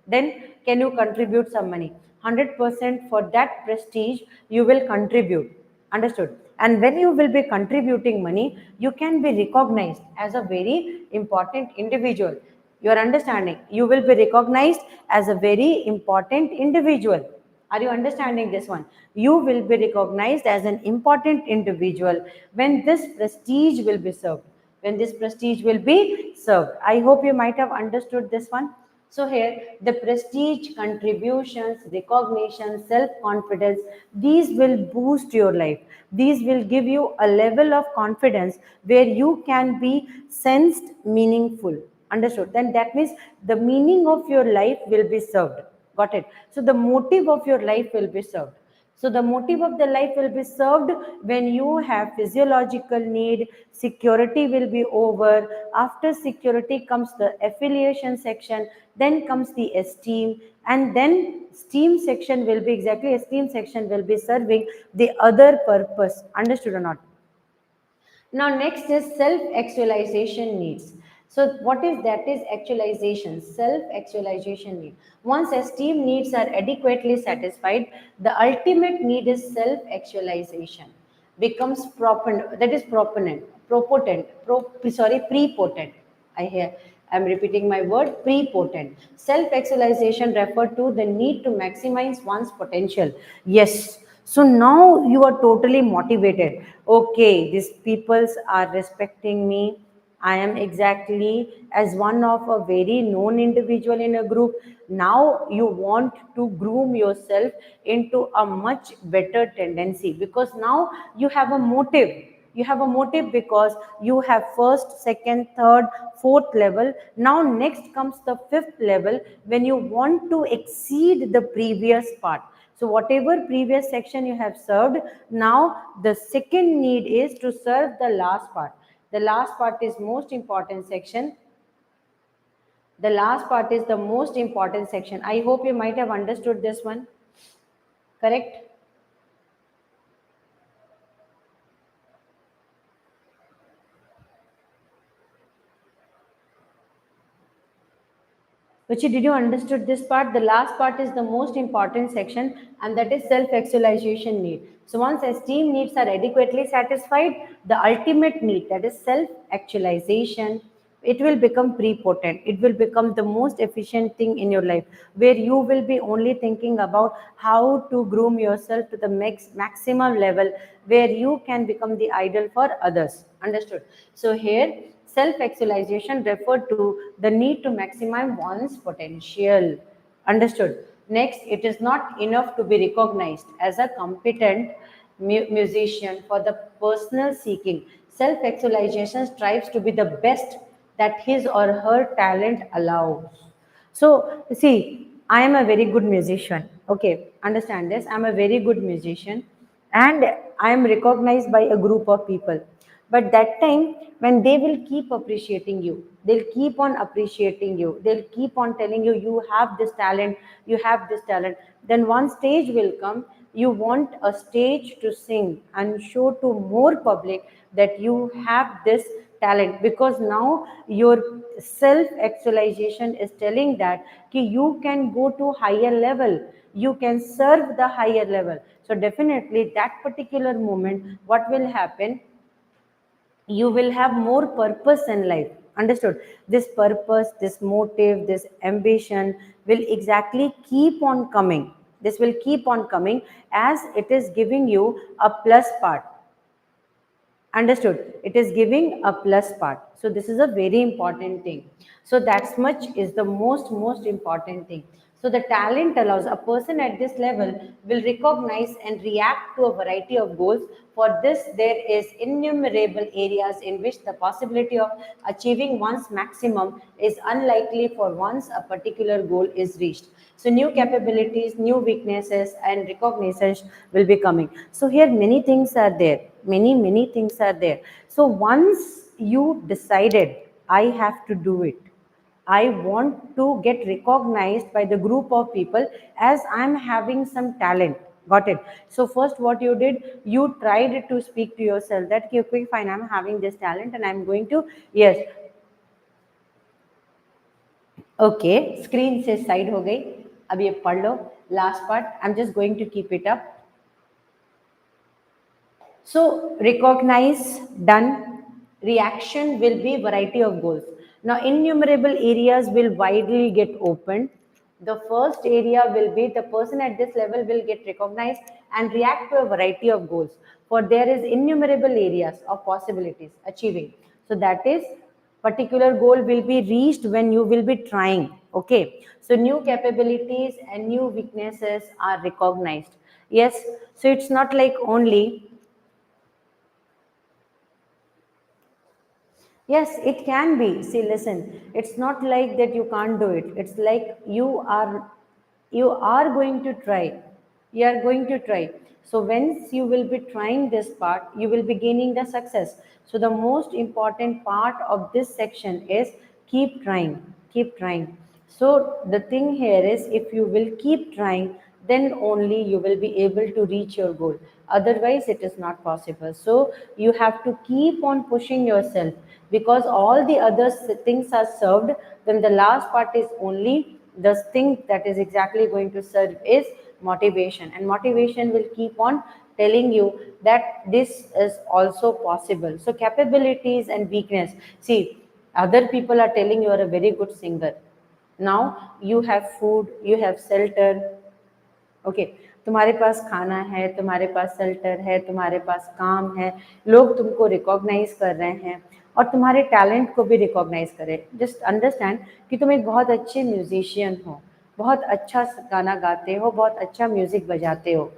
Then can you contribute some money? 100% for that prestige, you will contribute. Understood? And when you will be contributing money, you can be recognized as a very important individual. You are understanding? You will be recognized as a very important individual. Are you understanding this one? You will be recognized as an important individual when this prestige will be served. When this prestige will be served. I hope you might have understood this one. So here, the prestige, contributions, recognition, self-confidence, these will boost your life. These will give you a level of confidence where you can be sensed meaningful. Understood? Then that means the meaning of your life will be served. Got it? So the motive of your life will be served. So the motive of the life will be served when you have physiological need, security will be over. After security comes the affiliation section, then comes the esteem, and then esteem section will be exactly esteem section will be serving the other purpose. Understood or not? Now next is self-actualization needs. So what is that is actualization, self-actualization need. Once esteem needs are adequately satisfied, the ultimate need is self-actualization. becomes proponent, that is proponent, prepotent. I hear, I'm repeating my word, prepotent. Self-actualization refer to the need to maximize one's potential. Yes. So now you are totally motivated. Okay, these peoples are respecting me. I am exactly as one of a very known individual in a group. Now you want to groom yourself into a much better tendency, because now you have a motive. You have a motive because you have first, second, third, fourth level. Now next comes the fifth level, when you want to exceed the previous part. So whatever previous section you have served, now the second need is to serve the last part. The last part is most important section. The last part is the most important section. I hope you might have understood this one. Correct? Ruchi, did you understood this part? The last part is the most important section, and that is self-actualization need. So once esteem needs are adequately satisfied, the ultimate need, that is self-actualization, it will become prepotent. It will become the most efficient thing in your life, where you will be only thinking about how to groom yourself to the maximum level, where you can become the idol for others. Understood? So here, self-actualization referred to the need to maximize one's potential. Understood? Next, it is not enough to be recognized as a competent musician for the personal seeking. Self-actualization strives to be the best that his or her talent allows. So, see, I am a very good musician. Okay, understand this. I'm a very good musician, and I am recognized by a group of people. But that time, when they will keep appreciating you, they'll keep on appreciating you, they'll keep on telling you, you have this talent, you have this talent. Then one stage will come, you want a stage to sing and show to more public that you have this talent, because now your self actualization is telling that you can go to higher level, you can serve the higher level. So definitely that particular moment, what will happen, you will have more purpose in life. Understood? This purpose, this motive, this ambition will exactly keep on coming. This will keep on coming as it is giving you a plus part. Understood? It is giving a plus part. So this is a very important thing. So that's much is the most important thing. So the talent allows a person at this level will recognize and react to a variety of goals. For this, there is innumerable areas in which the possibility of achieving one's maximum is unlikely for once a particular goal is reached. So new capabilities, new weaknesses, and recognitions will be coming. So here many things are there. Many things are there. So once you decided, I have to do it, I want to get recognized by the group of people as I'm having some talent. Got it? So first what you did, you tried to speak to yourself that, okay, fine, I'm having this talent and I'm going to, yes, okay, screen से side हो गई. अब ये पढ़ लो last part. I'm just going to keep it up. So recognize, done. Reaction will be variety of goals. Now innumerable areas will widely get opened. The first area will be the person at this level will get recognized and react to a variety of goals. For there is innumerable areas of possibilities achieving. So that is particular goal will be reached when you will be trying. Okay. So new capabilities and new weaknesses are recognized. Yes. So it's not like only. Yes, it can be. See, listen, it's not like that you can't do it. It's like you are going to try. You are going to try. So once you will be trying this part, you will be gaining the success. So the most important part of this section is keep trying. Keep trying. So the thing here is, if you will keep trying, then only you will be able to reach your goal. Otherwise, it is not possible. So you have to keep on pushing yourself, because all the other things are served. Then the last part is only the thing that is exactly going to serve is motivation, and motivation will keep on telling you that this is also possible. So capabilities and weakness, see, other people are telling you are a very good singer, now you have food, you have shelter, okay, तुम्हारे पास खाना है, तुम्हारे पास shelter है, तुम्हारे पास काम है, लोग तुमको रिकॉग्नाइज कर रहे हैं और तुम्हारे टैलेंट को भी रिकॉग्नाइज करें। जस्ट अंडरस्टैंड कि तुम एक बहुत अच्छे म्यूजिशियन हो, बहुत अच्छा गाना गाते हो, बहुत अच्छा म्यूजिक बजाते हो,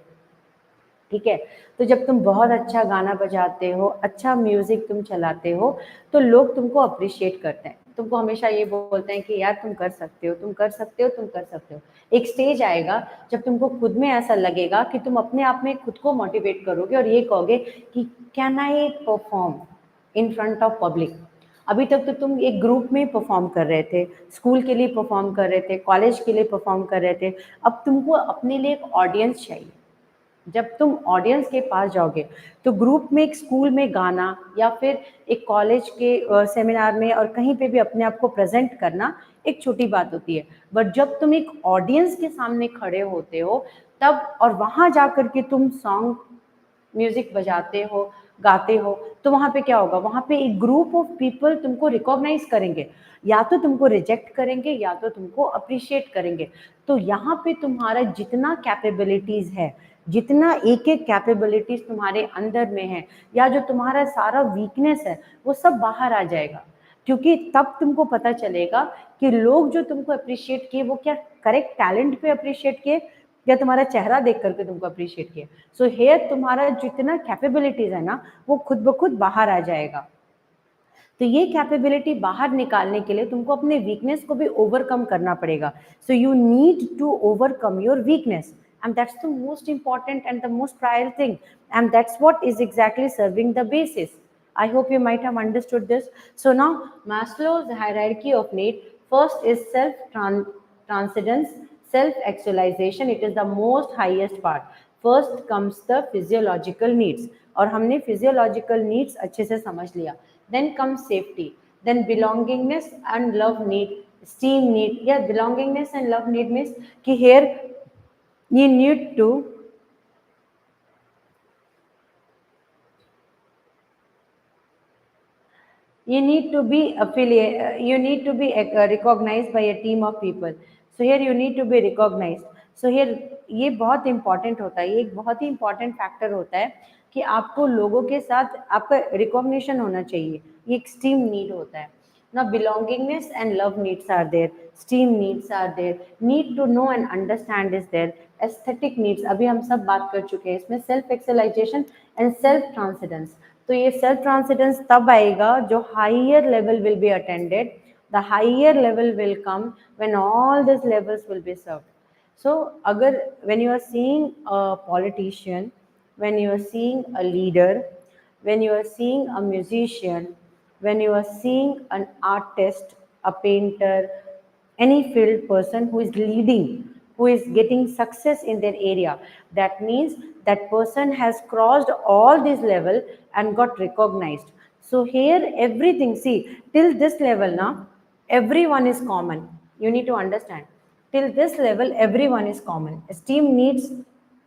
ठीक है। तो जब तुम बहुत अच्छा गाना बजाते हो, अच्छा म्यूजिक तुम चलाते हो, तो लोग तुमको अप्रिशिएट करते हैं, तुमको हमेशा ये बोलते हैं कि यार तुम कर सकते हो, तुम कर सकते हो, तुम कर सकते हो। एक स्टेज आएगा जब तुमको खुद में ऐसा लगेगा कि तुम अपने आप में खुद को मोटिवेट करोगे और ये कहोगे कि can I perform in front of public. अभी तक तो तुम एक ग्रुप में परफॉर्म कर रहे थे, स्कूल के लिए परफॉर्म कर रहे थे, कॉलेज के लिए परफॉर्म कर रहे थे, अब तुमको अपने लिए एक ऑडियंस चाहिए। जब तुम ऑडियंस के पास जाओगे तो ग्रुप में, एक स्कूल में गाना या फिर एक कॉलेज के सेमिनार में और कहीं पे भी अपने आप को प्रेजेंट करना एक छोटी बात होती है, बट जब तुम एक ऑडियंस के सामने खड़े होते हो तब, और वहां जाकर के तुम सॉन्ग म्यूजिक बजाते हो, गाते हो, तो वहां पे क्या होगा, वहां पे एक ग्रुप ऑफ पीपल तुमको रिकॉग्नाइज करेंगे, या तो तुमको रिजेक्ट करेंगे या तो तुमको अप्रिशिएट करेंगे। तो यहाँ पे तुम्हारा जितना कैपेबिलिटीज है, जितना एक एक कैपेबिलिटीज तुम्हारे अंदर में है, या जो तुम्हारा सारा वीकनेस है, वो सब बाहर आ जाएगा। क्योंकि तब तुमको पता चलेगा कि लोग जो तुमको अप्रिशिएट किए वो क्या करेक्ट टैलेंट पे अप्रिशिएट किए या तुम्हारा चेहरा देख करके तुमको अप्रिशिएट किए। सो हेयर तुम्हारा जितना कैपेबिलिटीज है ना, वो खुद ब खुद बाहर आ जाएगा। तो ये कैपेबिलिटी बाहर निकालने के लिए तुमको अपने वीकनेस को भी ओवरकम करना पड़ेगा। So you need to overcome your weakness, and that's the most important and the most prior thing, and that's what is exactly serving the basis. I hope you might have understood this. So now Maslow's hierarchy of need, first is transcendence, self actualization. It is the most highest part. First comes the physiological needs, और हमने physiological needs अच्छे से समझ लिया। Then comes safety, then belongingness and love need, esteem need. Yeah, belongingness and love need means कि here you need to be affiliate, you need to be recognized by a team of people. So here you need to be recognized. So here ये बहुत important होता है, ये एक बहुत ही important factor होता है कि आपको लोगों के साथ आपका रिकॉग्निशन होना चाहिए, ये एक स्टीम नीड होता है ना। Belongingness and love needs are there, esteem needs are there, need to know and understand is there, aesthetic needs अभी हम सब बात कर चुके हैं, इसमें self actualisation and self transcendence. तो ये सेल्फ ट्रांसेंडेंस तब आएगा जो higher level will be attended, the higher level will come when all this levels will be served. So agar when you are seeing a politician, when you are seeing a leader, when you are seeing a musician, when you are seeing an artist, a painter, any field person who is leading, who is getting success in their area, that means that person has crossed all this level and got recognized. So here everything, see, till this level now everyone is common, you need to understand. Till this level everyone is common, esteem needs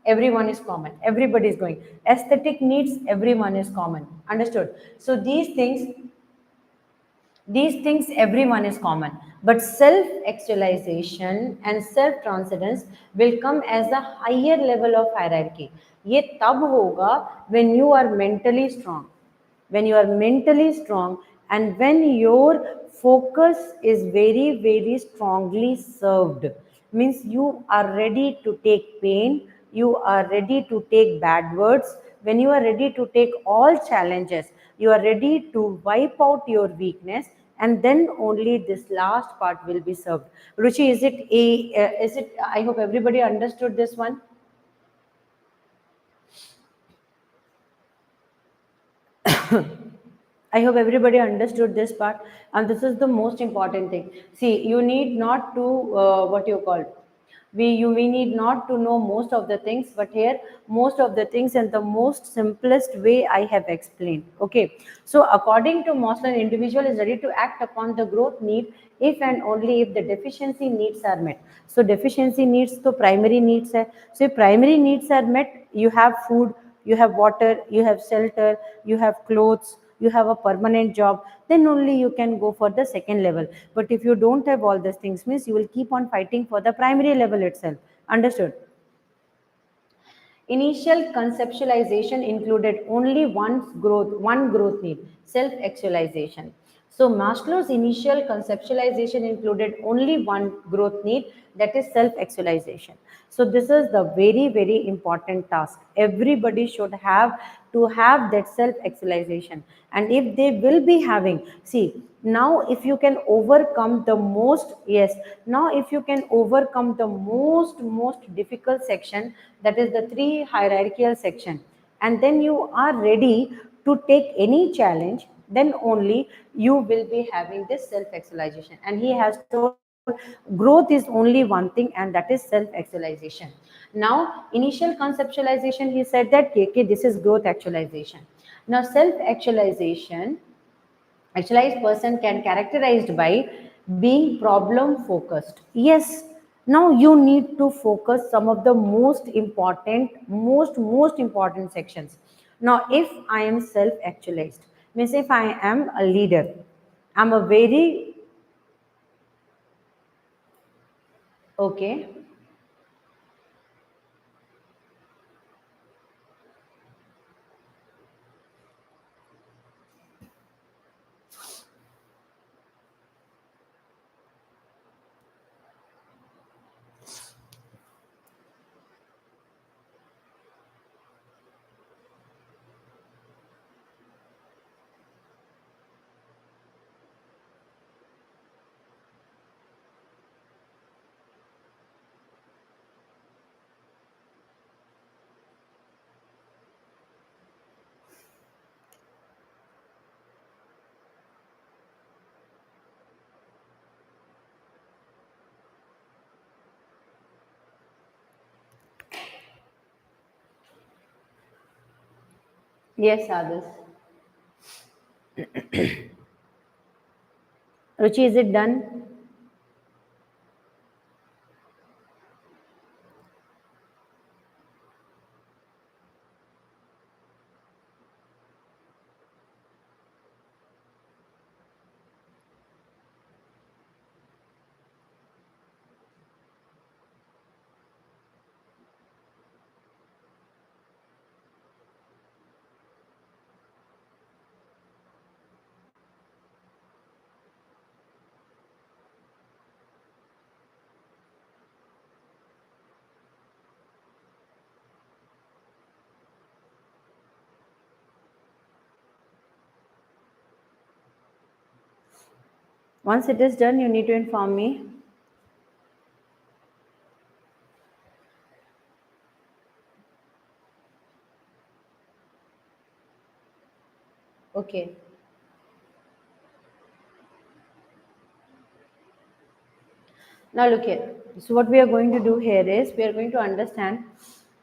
everyone is common, everybody is going, aesthetic needs everyone is common, understood? So these things everyone is common, but self actualization and self transcendence will come as the higher level of hierarchy. ये तब होगा when you are mentally strong, when you are mentally strong, and when your focus is very very strongly served, means you are ready to take pain, you are ready to take bad words, when you are ready to take all challenges, you are ready to wipe out your weakness, and then only this last part will be served. Ruchi, is it, I hope everybody understood this one. I hope everybody understood this part, and this is the most important thing. See, you need not to what you call, We need not to know most of the things, but here most of the things in the most simplest way I have explained. Okay, so according to Maslow, an individual is ready to act upon the growth need if and only if the deficiency needs are met. So deficiency needs तो primary needs है. So if primary needs are met, you have food, you have water, you have shelter, you have clothes, you have a permanent job, then only you can go for the second level. But if you don't have all these things, means you will keep on fighting for the primary level itself. Understood? Initial conceptualization included only one growth need, self-actualization. So Maslow's initial conceptualization included only one growth need, that is self-actualization. So this is the very, very important task. Everybody should have to have that self-actualization. And if they will be having, see, now if you can overcome the most, yes, now if you can overcome the most difficult section, that is the three hierarchical section, and then you are ready to take any challenge, then only you will be having this self actualization. And he has told growth is only one thing, and that is self actualization. Now initial conceptualization, he said that okay, this is growth actualization. Now self actualization, actualized person can characterized by being problem focused. Yes, now you need to focus some of the most important sections. Now if I am self actualized, means if I am a leader, I'm a very okay. Yes, others. Ruchi, is it done? Once it is done, you need to inform me. Okay. Now look here. So what we are going to do here is we are going to understand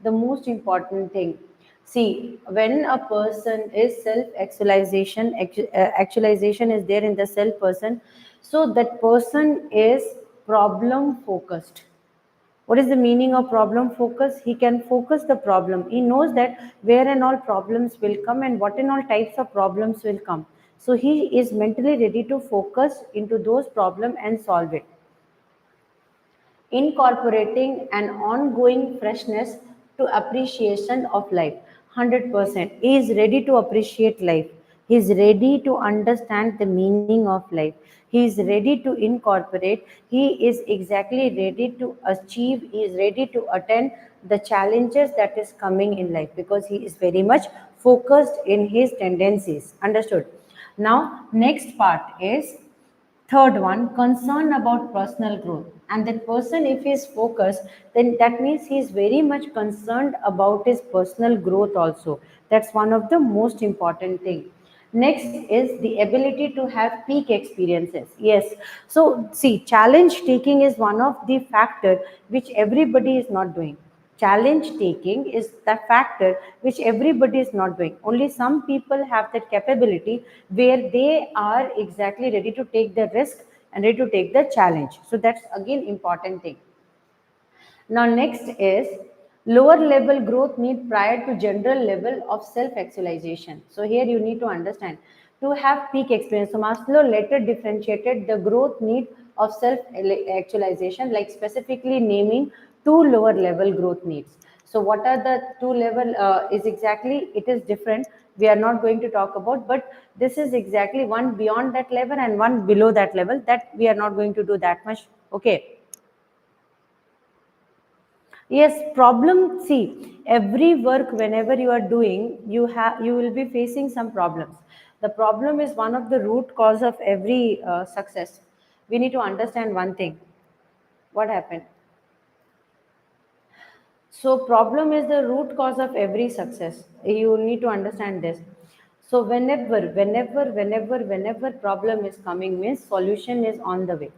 the most important thing. See, when a person is self-actualization, actualization is there in the self person, so that person is problem focused. What is the meaning of problem focus? He can focus the problem. He knows that where and all problems will come and what and all types of problems will come. So he is mentally ready to focus into those problems and solve it, incorporating an ongoing freshness to appreciation of life. 100% he is ready to appreciate life. He is ready to understand the meaning of life. He is ready to incorporate. He is exactly ready to achieve. He is ready to attend the challenges that is coming in life, because he is very much focused in his tendencies. Understood? Now next part is third one, concern about personal growth. And that person, if he is focused, then that means he is very much concerned about his personal growth also. That's one of the most important thing. Next is the ability to have peak experiences. Yes. So see, challenge taking is one of the factor which everybody is not doing. Challenge taking is the factor which everybody is not doing. Only some people have that capability where they are exactly ready to take the risk and ready to take the challenge. So that's again important thing. Now next is lower level growth need prior to general level of self-actualization. So here you need to understand to have peak experience. So Maslow later differentiated the growth need of self-actualization, like specifically naming two lower level growth needs. So what are the two level is exactly, it is different. We are not going to talk about, but this is exactly one beyond that level and one below that level that we are not going to do that much. Okay. Yes, problem. See, every work whenever you are doing, you will be facing some problems. The problem is one of the root cause of every success. We need to understand one thing. What happened? So, problem is the root cause of every success. You need to understand this. So, whenever problem is coming, means solution is on the way.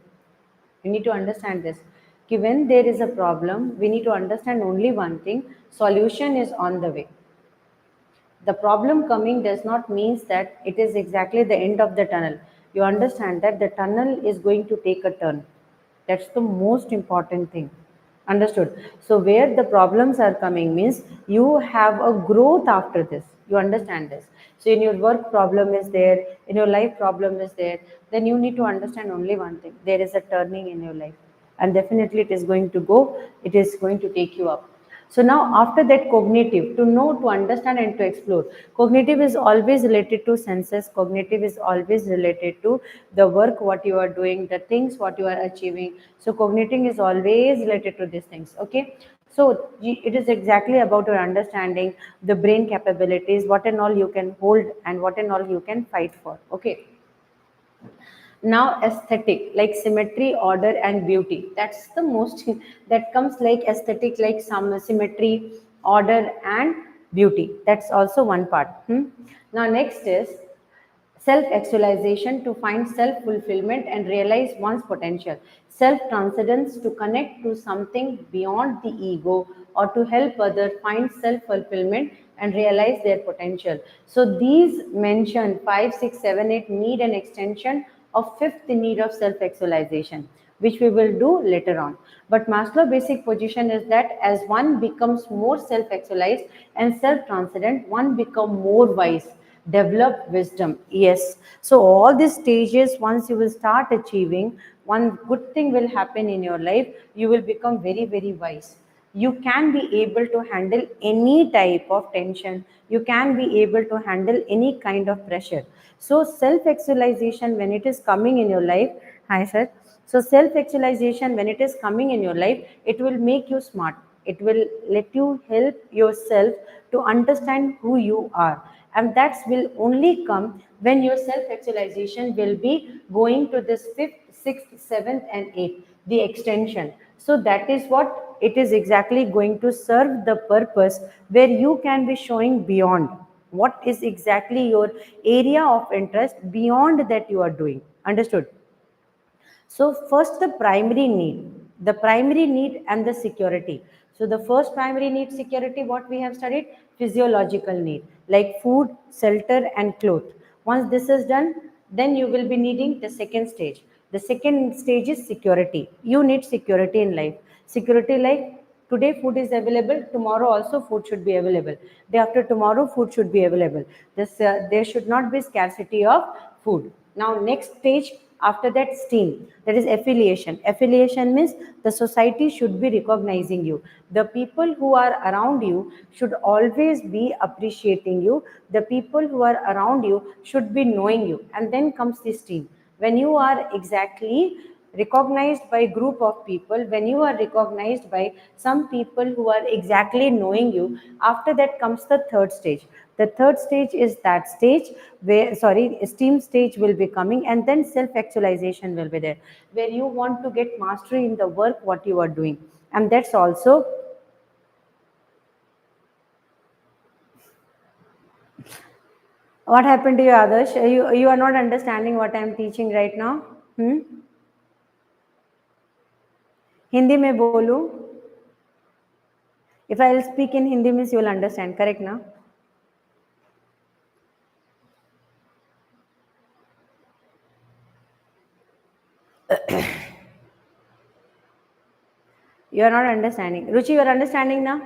You need to understand this. Ki when there is a problem, we need to understand only one thing: solution is on the way. The problem coming does not means that it is exactly the end of the tunnel. You understand that the tunnel is going to take a turn. That's the most important thing. Understood? So where the problems are coming means you have a growth after this. You understand this. So in your work problem is there, in your life problem is there, then you need to understand only one thing. There is a turning in your life. And definitely it is going to go, it is going to take you up. So now after that, cognitive, to know, to understand and to explore. Cognitive is always related to senses. Cognitive is always related to the work what you are doing, the things what you are achieving. So cognitive is always related to these things. Okay. So it is exactly about your understanding, the brain capabilities, what and all you can hold and what and all you can fight for. Okay. Now aesthetic, like symmetry, order and beauty, that's the most that comes like aesthetic, like some symmetry, order and beauty, that's also one part. Now next is self actualization, to find self fulfillment and realize one's potential, self transcendence, to connect to something beyond the ego or to help others find self fulfillment and realize their potential. So these mentioned 5, 6, 7, 8 need an extension of fifth need of self actualization, which we will do later on. But Maslow basic position is that as one becomes more self actualized and self transcendent, one become more wise, develop wisdom. Yes. So all these stages, once you will start achieving, one good thing will happen in your life. You will become very, very wise. You can be able to handle any type of tension. You can be able to handle any kind of pressure. So self actualization, when it is coming in your life, hi sir. So self actualization, when it is coming in your life, it will make you smart. It will let you help yourself to understand who you are, and that will only come when your self actualization will be going to this fifth, sixth, seventh and eighth, the extension. So that is what it is exactly going to serve the purpose, where you can be showing beyond what is exactly your area of interest, beyond that you are doing. Understood? So first the primary need and the security. So the first primary need, security, what we have studied, physiological need like food, shelter and cloth. Once this is done, then you will be needing the second stage. The second stage is security. You need security in life. Security like today food is available, tomorrow also food should be available. Day after tomorrow food should be available. There should not be scarcity of food. Now next stage after that, STEAM, that is affiliation. Affiliation means the society should be recognizing you. The people who are around you should always be appreciating you. The people who are around you should be knowing you. And then comes the STEAM. When you are exactly recognized by group of people, when you are recognized by some people who are exactly knowing you, after that comes the third stage. The third stage is that stage where, sorry, esteem stage will be coming, and then self actualization will be there, where you want to get mastery in the work what you are doing. And that's also What happened to you, Adarsh? You are not understanding what I am teaching right now. hmm? Hindi में बोलूं? If I will speak in Hindi means you will understand, correct now? You are not understanding. Ruchi, you are understanding now?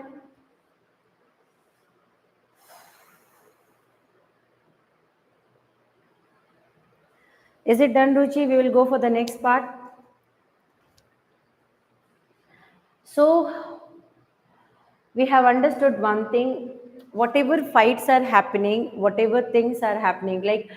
Is it done, Ruchi? We will go for the next part. So, we have understood one thing, whatever fights are happening, whatever things are happening, like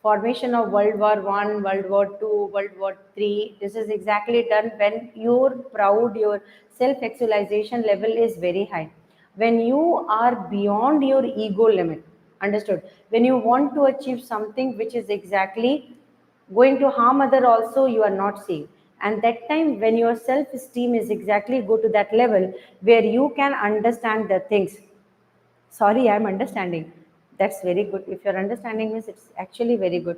formation of World War I, World War II, World War III, this is exactly done when your proud, your self actualization level is very high, when you are beyond your ego limit. Understood? When you want to achieve something which is exactly going to harm other also, you are not seeing. And that time when your self esteem is exactly go to that level where you can understand the things. Sorry, I'm understanding. That's very good. If you're understanding means it's actually very good.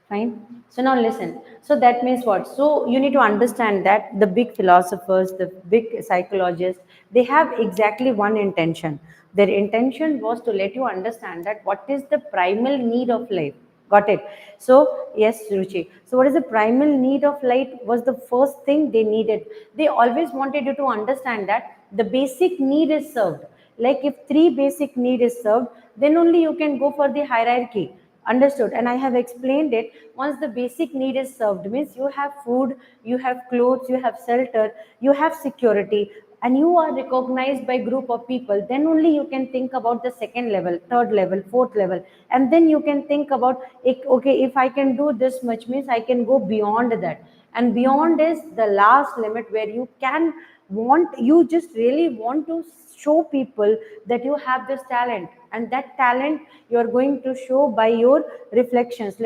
Fine. So now listen. So that means what? So you need to understand that the big philosophers, the big psychologists, they have exactly one intention. Their intention was to let you understand that what is the primal need of life. Got it? So yes, Ruchi. So what is the primal need of life was the first thing they needed. They always wanted you to understand that the basic need is served. Like if three basic need is served, then only you can go for the hierarchy. Understood? And I have explained it. Once the basic need is served means you have food, you have clothes, you have shelter, you have security, and you are recognized by group of people, then only you can think about the second level, third level, fourth level, and then you can think about okay, if I can do this much means I can go beyond that. And beyond is the last limit where you can want, you just really want to show people that you have this talent, and that talent you are going to show by your reflections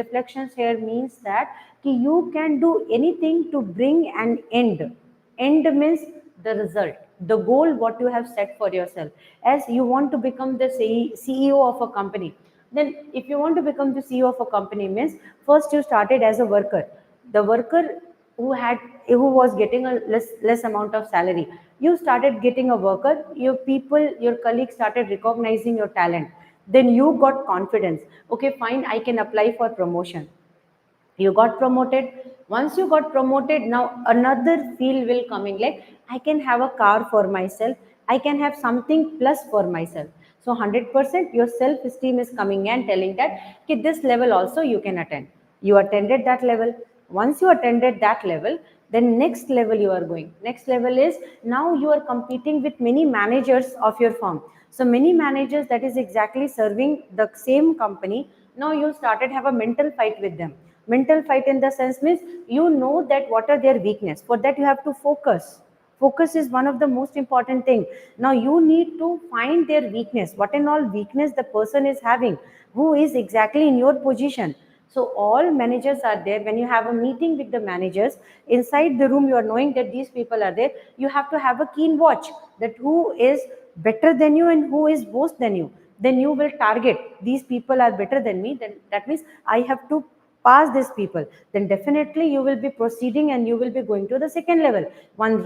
here means that you can do anything to bring an end means the result, the goal what you have set for yourself. As you want to become the CEO of a company, then if you want to become the CEO of a company means first you started as a worker. The worker who had, who was getting a less amount of salary, you started getting a worker, your people, your colleagues started recognizing your talent, then you got confidence. Okay, fine, I can apply for promotion. You got promoted. Once you got promoted, now another field will coming, like I can have a car for myself, I can have something plus for myself. So 100% your self esteem is coming and telling that, okay, this level also you can attend. You attended that level. Once you attended that level, then next level you are going. Next level is now you are competing with many managers of your firm. So many managers that is exactly serving the same company. Now you started have a mental fight with them. Mental fight in the sense means you know that what are their weakness. For that you have to focus is one of the most important thing. Now you need to find their weakness, what and all weakness the person is having, who is exactly in your position. So all managers are there. When you have a meeting with the managers inside the room, you are knowing that these people are there. You have to have a keen watch that who is better than you and who is worse than you. Then you will target, these people are better than me, then that means I have to pass these people. Then definitely you will be proceeding and you will be going to the second level. One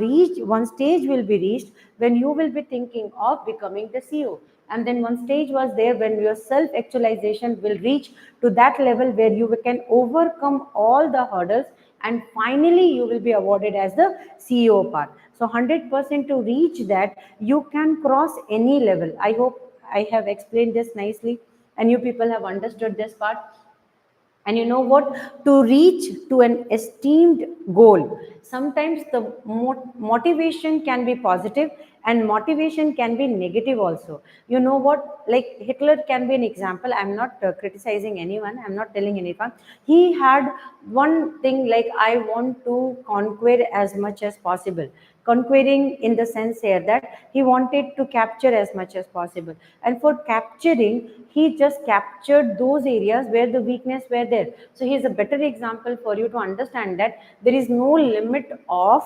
stage will be reached when you will be thinking of becoming the CEO. And then one stage was there when your self actualization will reach to that level where you can overcome all the hurdles, and finally you will be awarded as the CEO part. So 100% to reach that, you can cross any level. I hope I have explained this nicely and you people have understood this part. And you know what? To reach to an esteemed goal, sometimes the motivation can be positive and motivation can be negative also. You know what? Like Hitler can be an example. I'm not criticizing anyone, I'm not telling anyone. He had one thing, like I want to conquer as much as possible. Conquering in the sense here that he wanted to capture as much as possible, and for capturing he just captured those areas where the weakness were there. So he is a better example for you to understand that there is no limit of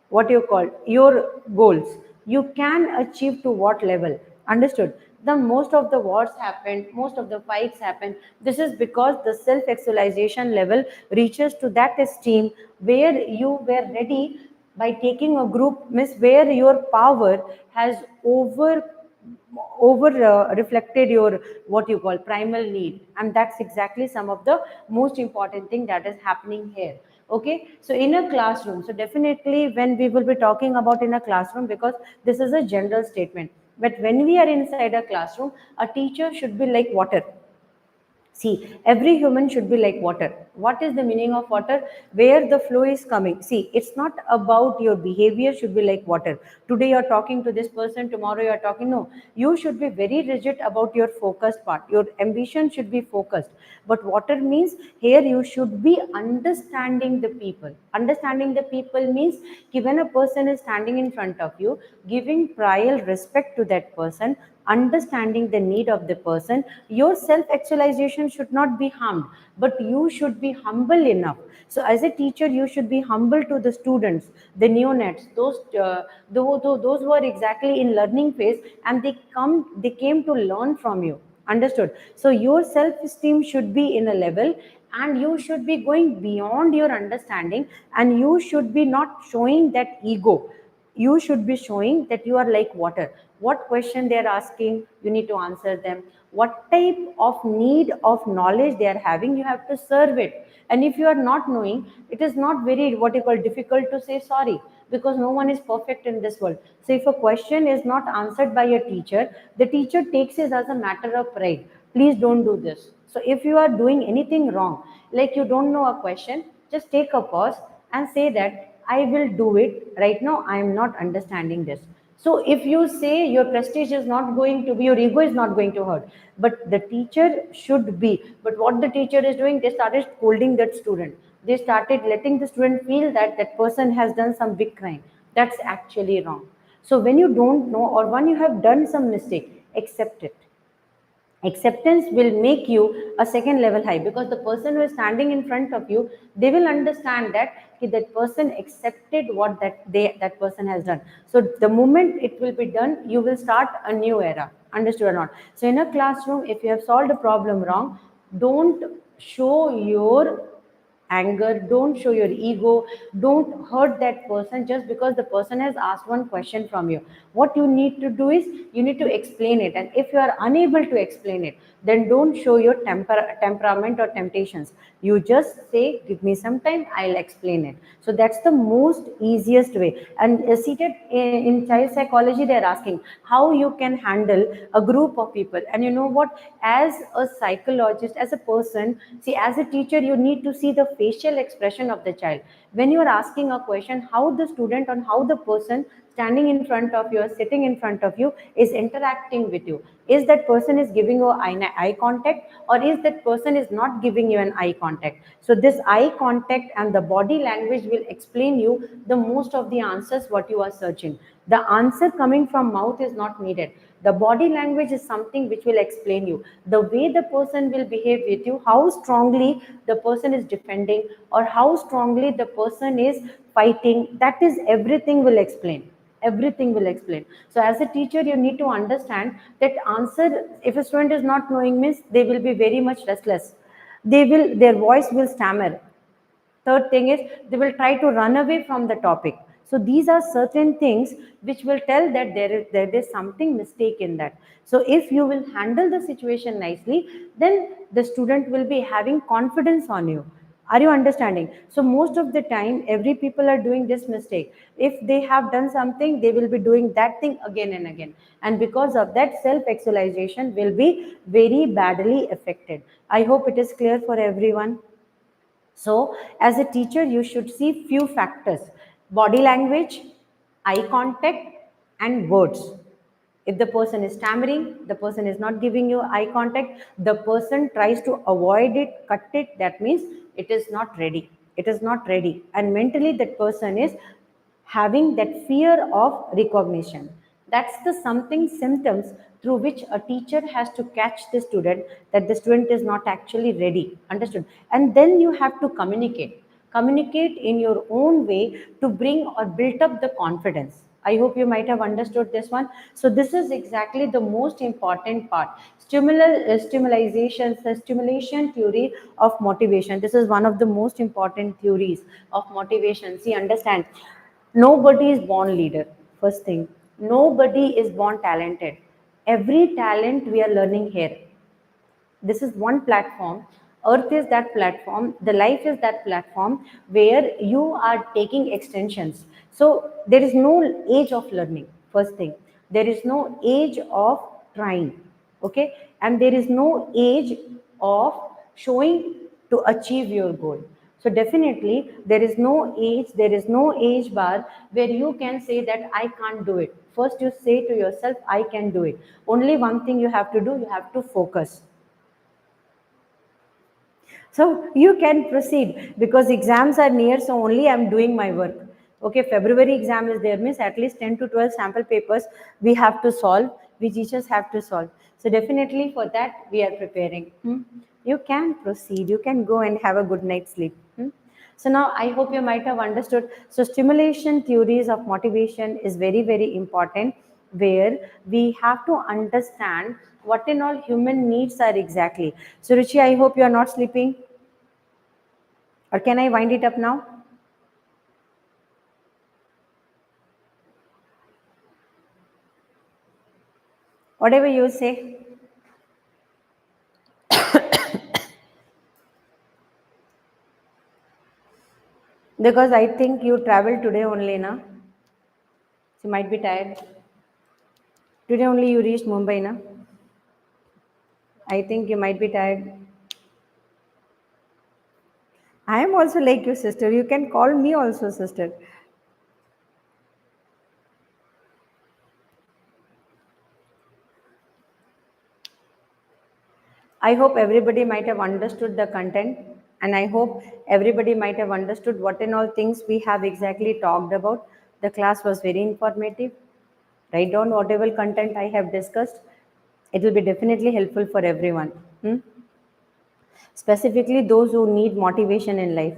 what you call your goals. You can achieve to what level. Understood? The most of the wars happened, most of the fights happened. This is because the self actualization level reaches to that esteem where you were ready by taking a group, means where your power has over reflected your what you call primal need, and that's exactly some of the most important thing that is happening here. Okay, so in a classroom, so definitely when we will be talking about in a classroom, because this is a general statement, but when we are inside a classroom, a teacher should be like water. See, every human should be like water. What is the meaning of water? Where the flow is coming. See, it's not about your behavior should be like water. Today you're talking to this person, tomorrow you're talking. No, you should be very rigid about your focused part. Your ambition should be focused. But water means here you should be understanding the people. Understanding the people means when a person is standing in front of you, giving prior respect to that person, understanding the need of the person. Your self actualization should not be harmed, but you should be humble enough. So as a teacher, you should be humble to the students, the neonates, those who are exactly in learning phase, and they came to learn from you. Understood? So your self esteem should be in a level, and you should be going beyond your understanding, and you should be not showing that ego. You should be showing that you are like water. What question they are asking, you need to answer them. What type of need of knowledge they are having, you have to serve it. And if you are not knowing, it is not very what you call difficult to say sorry, because no one is perfect in this world. So if a question is not answered by a teacher, the teacher takes it as a matter of pride. Please don't do this. So if you are doing anything wrong, like you don't know a question, just take a pause and say that I will do it. Right now, I am not understanding this. So if you say your prestige is not going to be, your ego is not going to hurt, but the teacher should be. But what the teacher is doing, they started scolding that student. They started letting the student feel that that person has done some big crime. That's actually wrong. So when you don't know, or when you have done some mistake, accept it. Acceptance will make you a second level high, because the person who is standing in front of you, they will understand that that person accepted what that person has done. So the moment it will be done, you will start a new era. Understood or not? So in a classroom, if you have solved a problem wrong, don't show your anger, don't show your ego, don't hurt that person just because the person has asked one question from you. What you need to do is you need to explain it, and if you are unable to explain it, then don't show your temperament or temptations. You just say, give me some time, I'll explain it. So that's the most easiest way. And seated in child psychology, they're asking how you can handle a group of people. And you know what, as a psychologist, as a person, see, as a teacher, you need to see the facial expression of the child. When you are asking a question, how the student and how the person standing in front of you or sitting in front of you is interacting with you. Is that person is giving you eye contact, or is that person is not giving you an eye contact? So this eye contact and the body language will explain you the most of the answers what you are searching. The answer coming from mouth is not needed. The body language is something which will explain you the way the person will behave with you, how strongly the person is defending, or how strongly the person is fighting. That is everything will explain. Everything will explain. So as a teacher, you need to understand that answer, if a student is not knowing, means they will be very much restless. Their voice will stammer. Third thing is they will try to run away from the topic. So these are certain things which will tell that there is something mistake in that. So if you will handle the situation nicely, then the student will be having confidence on you. Are you understanding? So most of the time, every people are doing this mistake. If they have done something, they will be doing that thing again and again. And because of that, self-actualization will be very badly affected. I hope it is clear for everyone. So as a teacher, you should see few factors: body language, eye contact, and words. If the person is stammering, the person is not giving you eye contact, the person tries to avoid it, cut it, that means it is not ready. It is not ready. And mentally that person is having that fear of recognition. That's the something symptoms through which a teacher has to catch the student that the student is not actually ready. Understood? And then you have to communicate. Communicate in your own way to bring or build up the confidence. I hope you might have understood this one. So this is exactly the most important part. Stimulation, the stimulation theory of motivation. This is one of the most important theories of motivation. See, understand, nobody is born leader. First thing, nobody is born talented. Every talent we are learning here. This is one platform. Earth is that platform, the life is that platform where you are taking extensions. So there is no age of learning. First thing, there is no age of trying. Okay, and there is no age of showing to achieve your goal. So definitely there is no age, there is no age bar where you can say that I can't do it. First you say to yourself, I can do it. Only one thing you have to do, you have to focus. So you can proceed because exams are near, so only I'm doing my work. Okay, February exam is there, means at least 10 to 12 sample papers we have to solve, we teachers have to solve. So definitely for that we are preparing. You can proceed, you can go and have a good night's sleep. So now I hope you might have understood. So stimulation theories of motivation is very, very important, where we have to understand what in all human needs are exactly. So Ruchi, I hope you are not sleeping. Or can I wind it up now? Whatever you say. Because I think you traveled today only, na? So you might be tired. Today only you reached Mumbai, na? I think you might be tired. I am also like your sister. You can call me also sister. I hope everybody might have understood the content, and I hope everybody might have understood what and all things we have exactly talked about. The class was very informative. Write down whatever content I have discussed. It will be definitely helpful for everyone. Specifically those who need motivation in life.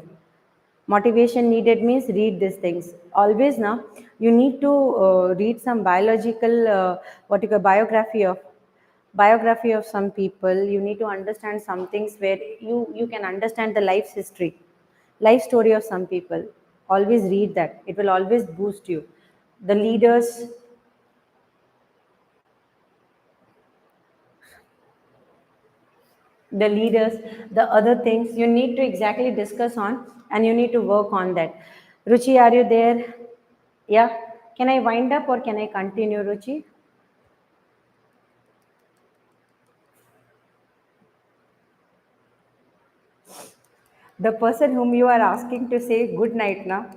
Motivation needed means read these things always. Now you need to read some biological what you call biography of some people. You need to understand some things where you can understand the life's history, life story of some people. Always read that, it will always boost you. The leaders, the other things you need to exactly discuss on, and you need to work on that. Ruchi, are you there? Yeah, can I wind up or can I continue, Ruchi? The person whom you are asking to say good night now,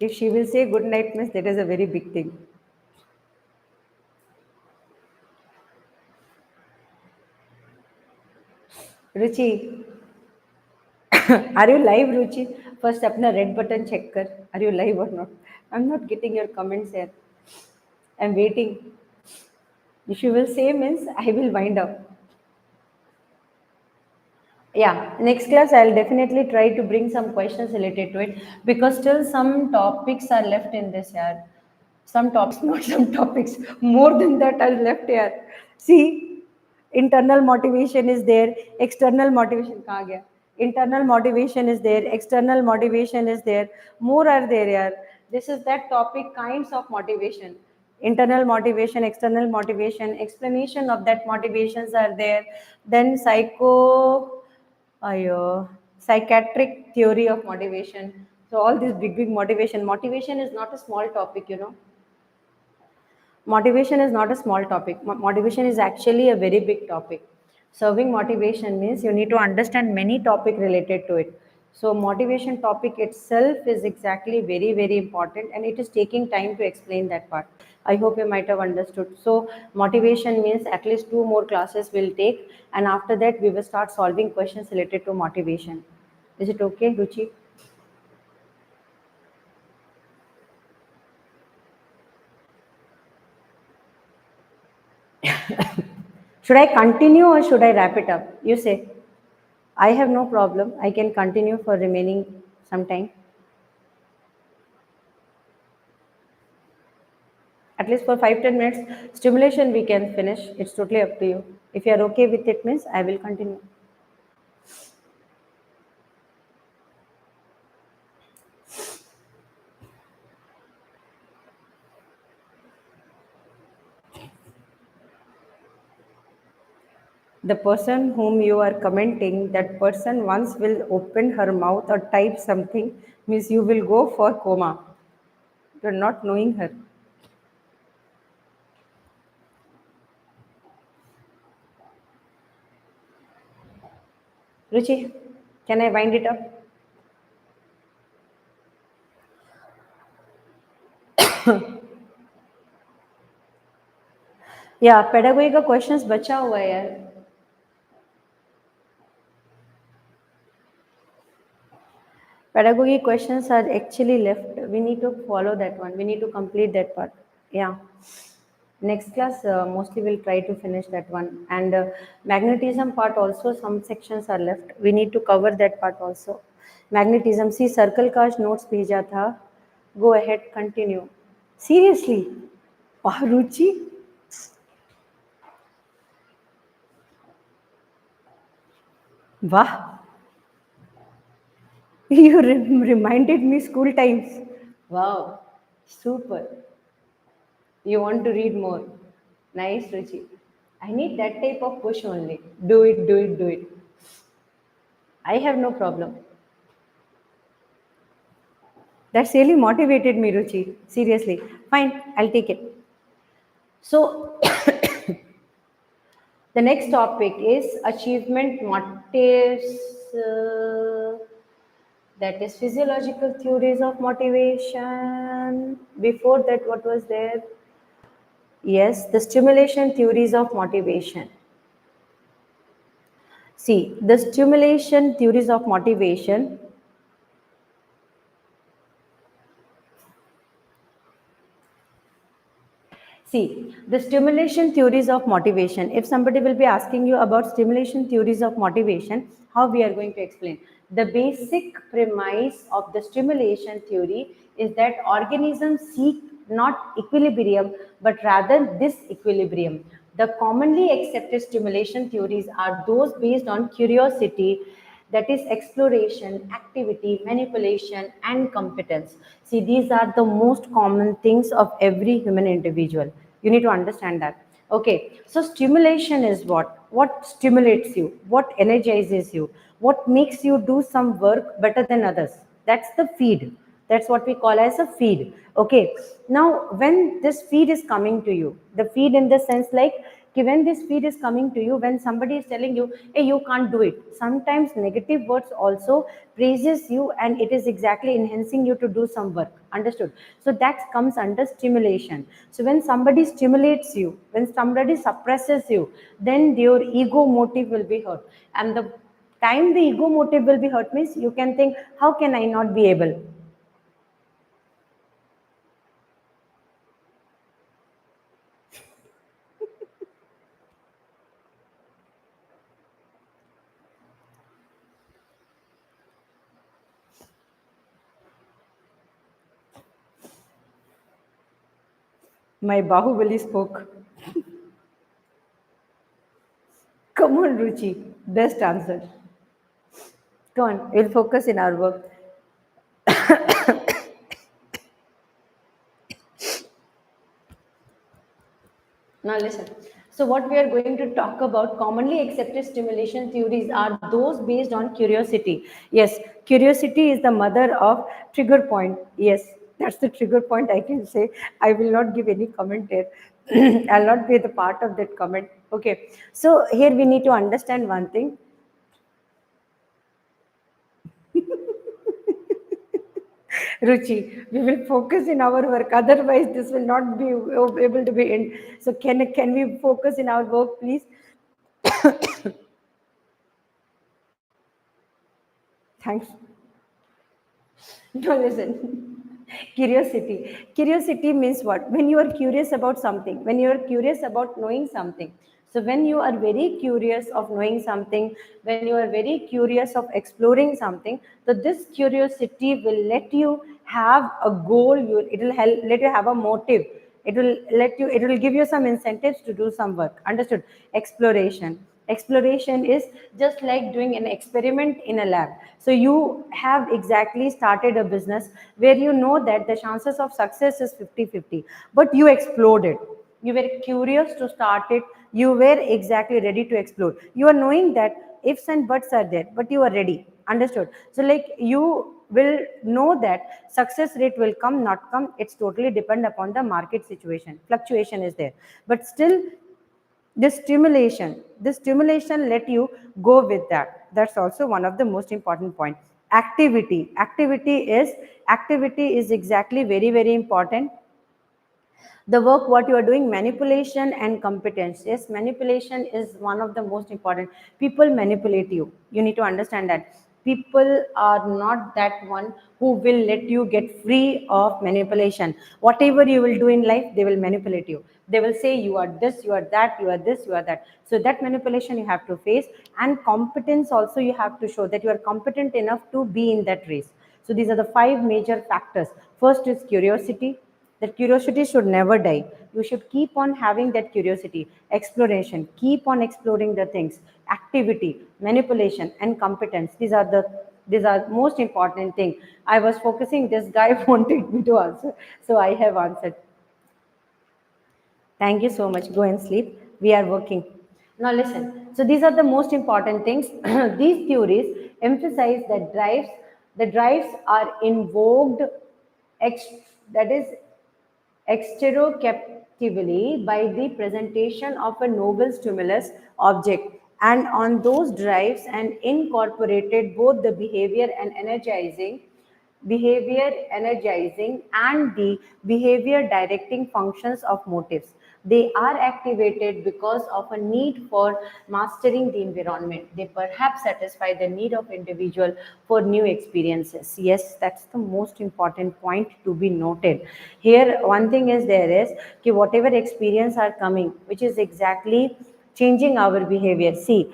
if she will say good night means that is a very big thing. Ruchi, are you live, Ruchi? First अपना red button check कर, are you live or not? I'm not getting your comments here. I'm waiting. If you will say means I will wind up. Yeah, next class I'll definitely try to bring some questions related to it, because still some topics are left in this year. Some topics, not some topics, more than that are left here. See, internal motivation is there, external motivation kahan gaya? Internal motivation is there, external motivation is there, more are there here. This is that topic, kinds of motivation. Internal motivation, external motivation, explanation of that motivations are there. Then psychiatric theory of motivation. So all this big, big motivation. Motivation is not a small topic, you know. Motivation is not a small topic. Motivation is actually a very big topic. Serving motivation means you need to understand many topic related to it. So motivation topic itself is exactly very, very important, and it is taking time to explain that part. I hope you might have understood. So motivation means at least 2 more classes will take, and after that we will start solving questions related to motivation. Is it okay, Ruchi? Should I continue or should I wrap it up? You say. I have no problem. I can continue for remaining some time. At least for 5-10 minutes stimulation we can finish. It's totally up to you. If you are okay with it, means I will continue. The person whom you are commenting, that person once will open her mouth or type something, means you will go for coma. You're not knowing her. Ruchi, can I wind it up? या pedagogy का questions बचा हुआ है यार. Pedagogy questions are actually left. We need to follow that one. We need to complete that part. Yeah. Next class, mostly we'll try to finish that one. And magnetism part also, some sections are left. We need to cover that part also. Magnetism, see, circle का notes भेजा था. Go ahead, continue. Seriously? Wow, Ruchi? Wow. You reminded me school times. Wow. Super. You want to read more. Nice, Ruchi. I need that type of push only. Do it, do it, do it. I have no problem. That's really motivated me, Ruchi. Seriously. Fine, I'll take it. So, the next topic is achievement motives. That is physiological theories of motivation. Before that, what was there? Yes, the stimulation theories of motivation. See, the stimulation theories of motivation. See, the stimulation theories of motivation. If somebody will be asking you about stimulation theories of motivation, how we are going to explain? The basic premise of the stimulation theory is that organisms seek not equilibrium, but rather disequilibrium. The commonly accepted stimulation theories are those based on curiosity, that is exploration, activity, manipulation, and competence. See, these are the most common things of every human individual. You need to understand that. Okay, so stimulation is what? What stimulates you? What energizes you? What makes you do some work better than others? That's the feed. That's what we call as a feed. Okay, now when this feed is coming to you, the feed in the sense like when this feed is coming to you, when somebody is telling you, hey, you can't do it, sometimes negative words also praises you, and it is exactly enhancing you to do some work. Understood? So that comes under stimulation. So when somebody stimulates you, when somebody suppresses you, then your ego motive will be hurt. And the time the ego motive will be hurt means you can think, how can I not be able? My Bahubali spoke. Come on, Ruchi. Best answer. Come on, we'll focus in our work. Now listen. So what we are going to talk about, commonly accepted stimulation theories are those based on curiosity. Yes, curiosity is the mother of trigger point. Yes, that's the trigger point I can say. I will not give any comment here. I'll not be the part of that comment. Okay. So here we need to understand one thing. Ruchi, we will focus in our work. Otherwise, this will not be able to be in. So can we focus in our work, please? Thanks. No, listen. Curiosity. Curiosity means what? When you are curious about something, when you are curious about knowing something. So when you are very curious of knowing something, when you are very curious of exploring something, so this curiosity will let you have a goal. It will help let you have a motive. It will let you, it will give you some incentives to do some work. Understood? Exploration. Exploration is just like doing an experiment in a lab. So you have exactly started a business where you know that the chances of success is 50-50, but you explored it. You were curious to start it. You were exactly ready to explore. You are knowing that ifs and buts are there, but you are ready. Understood? So like you will know that success rate will come, not come. It's totally depend upon the market situation. Fluctuation is there, but still this stimulation let you go with that. That's also one of the most important point. Activity is exactly very important. The work what you are doing, manipulation and competence. Yes, manipulation is one of the most important. People manipulate you. You need to understand that people are not that one who will let you get free of manipulation. Whatever you will do in life, they will manipulate you. They will say you are this, you are that, you are this, you are that. So that manipulation you have to face. And competence also, you have to show that you are competent enough to be in that race. So these are the 5 major factors. First is curiosity. That curiosity should never die. You should keep on having that curiosity. Exploration, keep on exploring the things. Activity, manipulation and competence, these are most important thing. I was focusing, this guy wanted me to answer, so I have answered. Thank you so much. Go and sleep. We are working. Now listen. So these are the most important things. These theories emphasize that the drives are invoked ex, that is exterocaptively by the presentation of a novel stimulus object, and on those drives and incorporated both the behavior energizing and the behavior directing functions of motives. They are activated because of a need for mastering the environment. They perhaps satisfy the need of individual for new experiences. Yes, that's the most important point to be noted. Here, one thing is there is कि whatever experience are coming, which is exactly changing our behavior. See,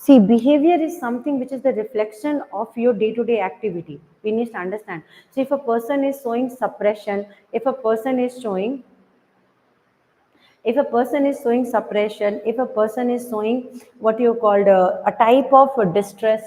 behavior is something which is the reflection of your day-to-day activity. We need to understand. So if a person is showing suppression, if a person is showing suppression, if a person is showing what you called a type of distress,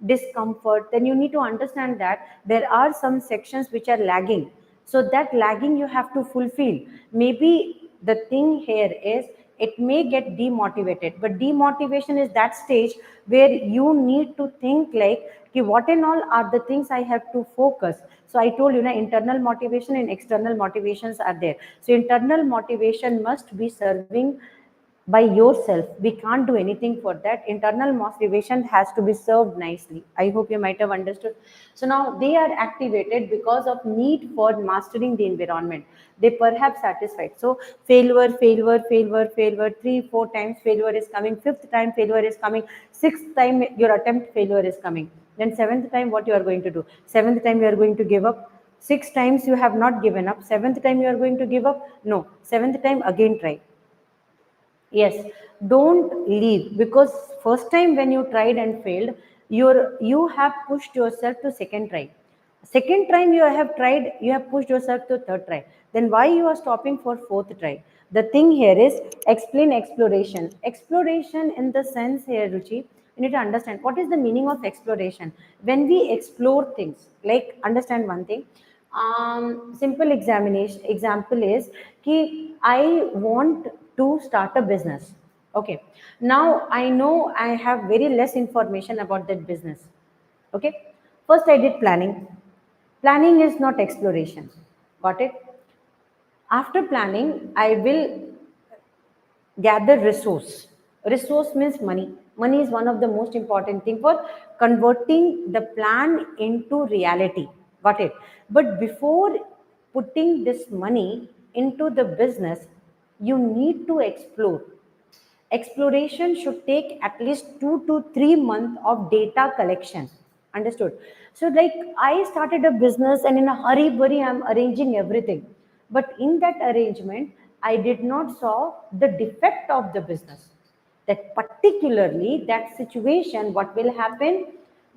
discomfort, then you need to understand that there are some sections which are lagging. So that lagging you have to fulfill. Maybe the thing here is it may get demotivated, but demotivation is that stage where you need to think like, okay, what and all are the things I have to focus. So I told you, internal motivation and external motivations are there. So internal motivation must be serving by yourself. We can't do anything for that. Internal motivation has to be served nicely. I hope you might have understood. So now they are activated because of need for mastering the environment. They perhaps satisfied. So failure, 3-4 times failure is coming, 5th time failure is coming, 6th time your attempt failure is coming, then 7th time what you are going to do? 7th time you are going to give up. 6 times you have not given up, 7th time you are going to give up? No. 7th time again try. Yes, don't leave, because first time when you tried and failed, you have pushed yourself to second try. Second time you have tried, you have pushed yourself to third try. Then why you are stopping for fourth try? The thing here is explain exploration. Exploration in the sense here, Ruchi, you need to understand what is the meaning of exploration. When we explore things, like understand one thing. Simple example is कि I want to start a business. Okay. Now I know I have very less information about that business. Okay. First I did planning. Planning is not exploration. Got it? After planning, I will gather resource means money is one of the most important thing for converting the plan into reality. Got it? But before putting this money into the business, you need to explore. Exploration should take at least 2 to 3 months of data collection. Understood? So like I started a business and in a hurry burry I'm arranging everything. But in that arrangement, I did not saw the defect of the business. That particularly that situation, what will happen?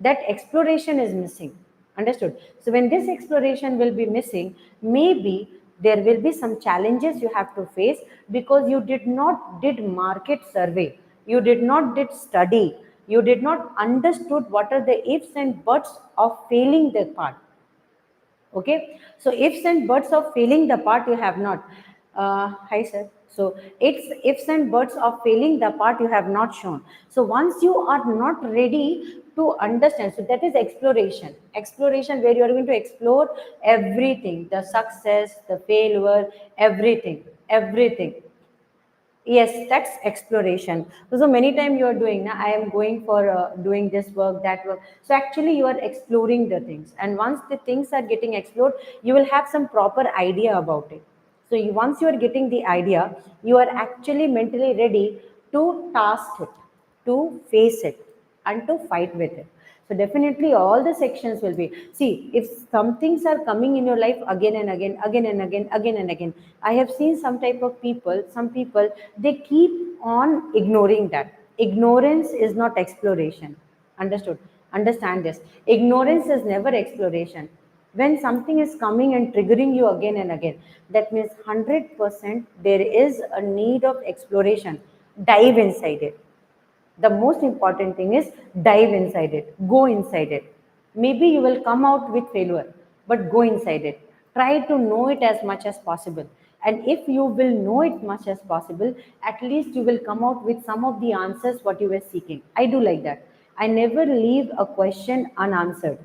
That exploration is missing. Understood? So when this exploration will be missing, maybe There will be some challenges you have to face because you did not did market survey, you did not did study, you did not understood what are the ifs and buts of failing the part. Okay, so ifs and buts of failing the part you have not. Hi sir. So it's ifs and buts of failing the part you have not shown. So once you are not ready to understand, so that is exploration. Exploration where you are going to explore everything, the success, the failure, everything, everything. Yes, that's exploration. So many times you are doing, now I am going for doing this work, that work. So actually you are exploring the things. And once the things are getting explored, you will have some proper idea about it. So once you are getting the idea, you are actually mentally ready to task it, to face it, and to fight with it. So definitely all the sections will be. See, if some things are coming in your life again and again, again and again, again and again. I have seen some people, they keep on ignoring that. Ignorance is not exploration. Understood? Understand this. Ignorance is never exploration. When something is coming and triggering you again and again, that means 100% there is a need of exploration. Dive inside it. The most important thing is dive inside it, go inside it. Maybe you will come out with failure, but go inside it. Try to know it as much as possible. And if you will know it much as possible, at least you will come out with some of the answers what you were seeking. I do like that. I never leave a question unanswered.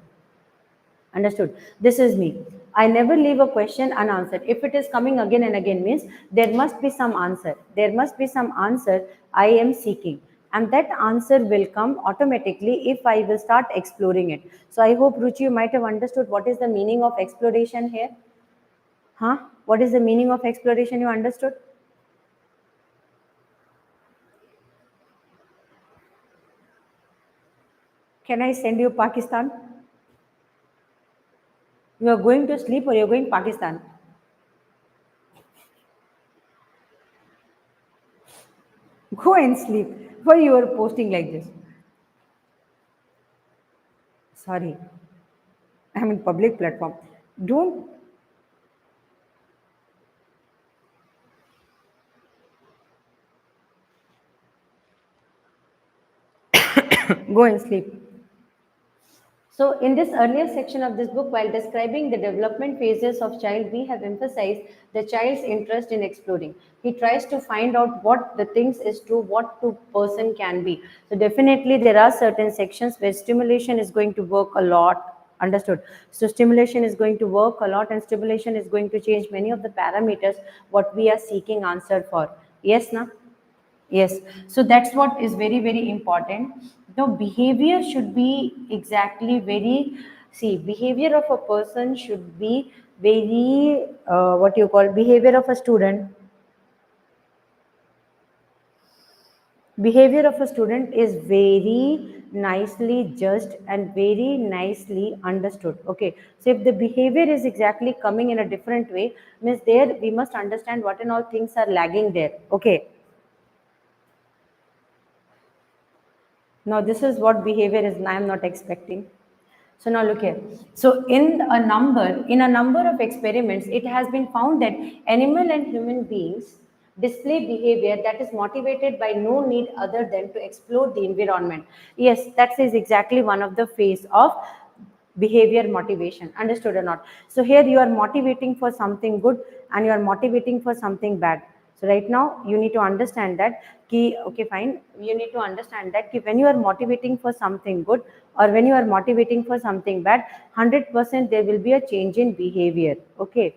Understood? This is me. I never leave a question unanswered. If it is coming again and again, means there must be some answer. There must be some answer I am seeking. And that answer will come automatically if I will start exploring it. So I hope, Ruchi, you might have understood what is the meaning of exploration here. Huh? What is the meaning of exploration you understood? Can I send you Pakistan? You are going to sleep or you are going Pakistan? Go and sleep. Why you are posting like this? Sorry. I'm in public platform. Don't go and sleep. So, in this earlier section of this book, while describing the development phases of child, we have emphasized the child's interest in exploring. He tries to find out what the things is to what to person can be. So, definitely there are certain sections where stimulation is going to work a lot. Understood? So, stimulation is going to work a lot, and stimulation is going to change many of the parameters what we are seeking answer for. Yes, na? Yes, so that's what is very, very important. The behavior should be exactly very, see, behavior of a person should be very, what you call, behavior of a student. Behavior of a student is very nicely judged and very nicely understood. Okay, so if the behavior is exactly coming in a different way, means there we must understand what and all things are lagging there. Okay, now this is what behavior is. I am not expecting. So now look here. So in a number of experiments, it has been found that animal and human beings display behavior that is motivated by no need other than to explore the environment. Yes, that is exactly one of the phase of behavior motivation. Understood or not? So here you are motivating for something good and you are motivating for something bad. So right now you need to understand that key. Okay, fine. You need to understand that ki when you are motivating for something good or when you are motivating for something bad, 100% there will be a change in behavior. Okay.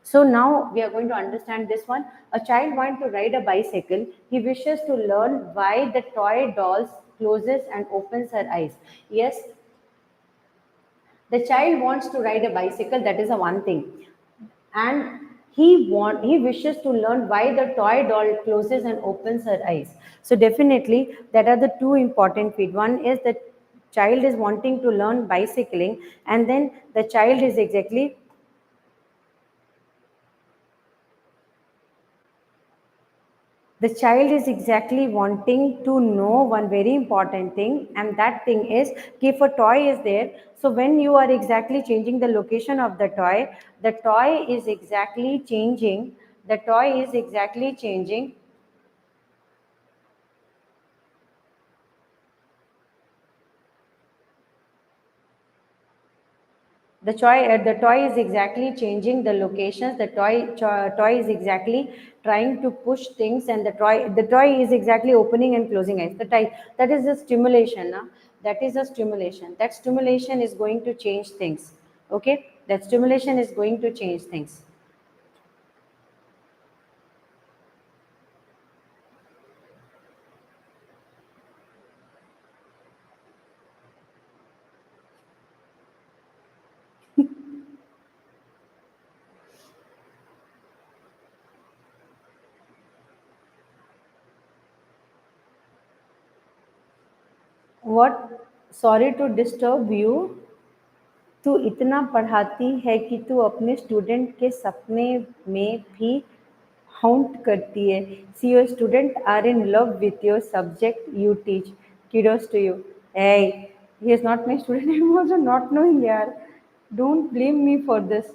So now we are going to understand this one. A child wants to ride a bicycle. He wishes to learn why the toy dolls closes and opens her eyes. Yes, the child wants to ride a bicycle, that is a one thing, and he wishes to learn why the toy doll closes and opens her eyes. So definitely that are the two important feed. One is that child is wanting to learn bicycling, and then the child is exactly. The child is exactly wanting to know one very important thing, and that thing is if a toy is there, so when you are exactly changing the location of the toy is exactly changing, the toy is exactly changing. The toy is exactly changing the locations. Toy is exactly trying to push things, and the toy is exactly opening and closing eyes. That is a stimulation. That is a stimulation. That stimulation is going to change things. Okay, that stimulation is going to change things. What? Sorry to disturb you. तू इतना पढ़ाती है कि तू अपने student के सपने में भी हाउंट करती है. See your student are in love with your subject you teach. Kudos to you. Hey, he is not my student. I'm also not knowing, yaar. Don't blame me for this.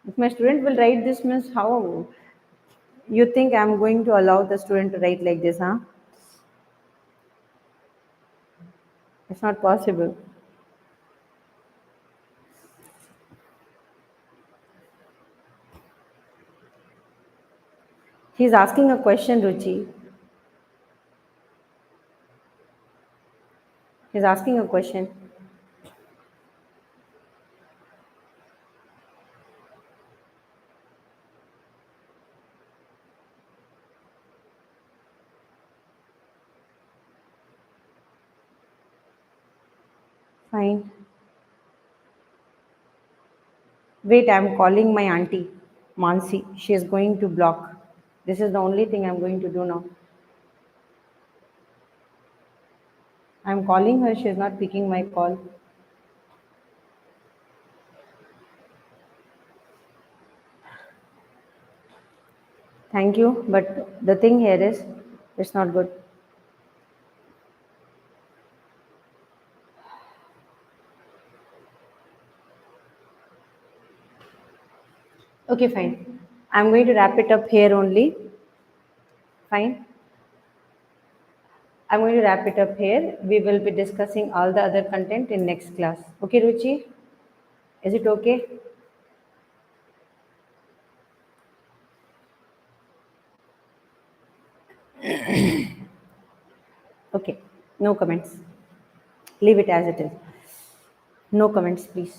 If my student will write this, means how you think I'm going to allow the student to write like this, huh? It's not possible. He's asking a question, Ruchi. He's asking a question. Fine. Wait, I'm calling my auntie, Mansi. She is going to block. This is the only thing I'm going to do now. I'm calling her, she is not picking my call. Thank you, but the thing here is, it's not good. Okay, fine. I'm going to wrap it up here only. Fine. I'm going to wrap it up here. We will be discussing all the other content in next class. Okay, Ruchi? Is it okay? Okay. No comments. Leave it as it is. No comments, please.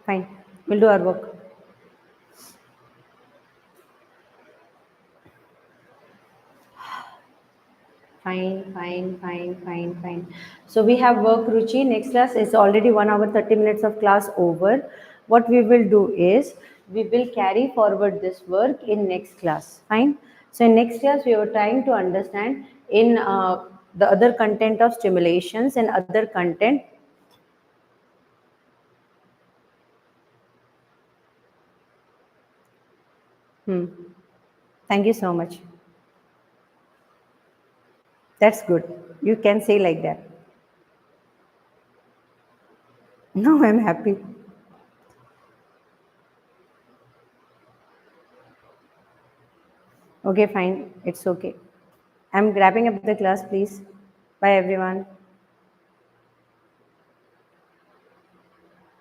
Fine. We'll do our work. Fine, fine, fine, fine, fine. So we have work, Ruchi. Next class is already 1 hour, 30 minutes of class over. What we will do is we will carry forward this work in next class. Fine. So in next class, we were trying to understand in the other content of stimulations and other content. Hmm. Thank you so much. That's good. You can say like that. No, I'm happy. Okay, fine. It's okay. I'm wrapping up the class, please. Bye, everyone.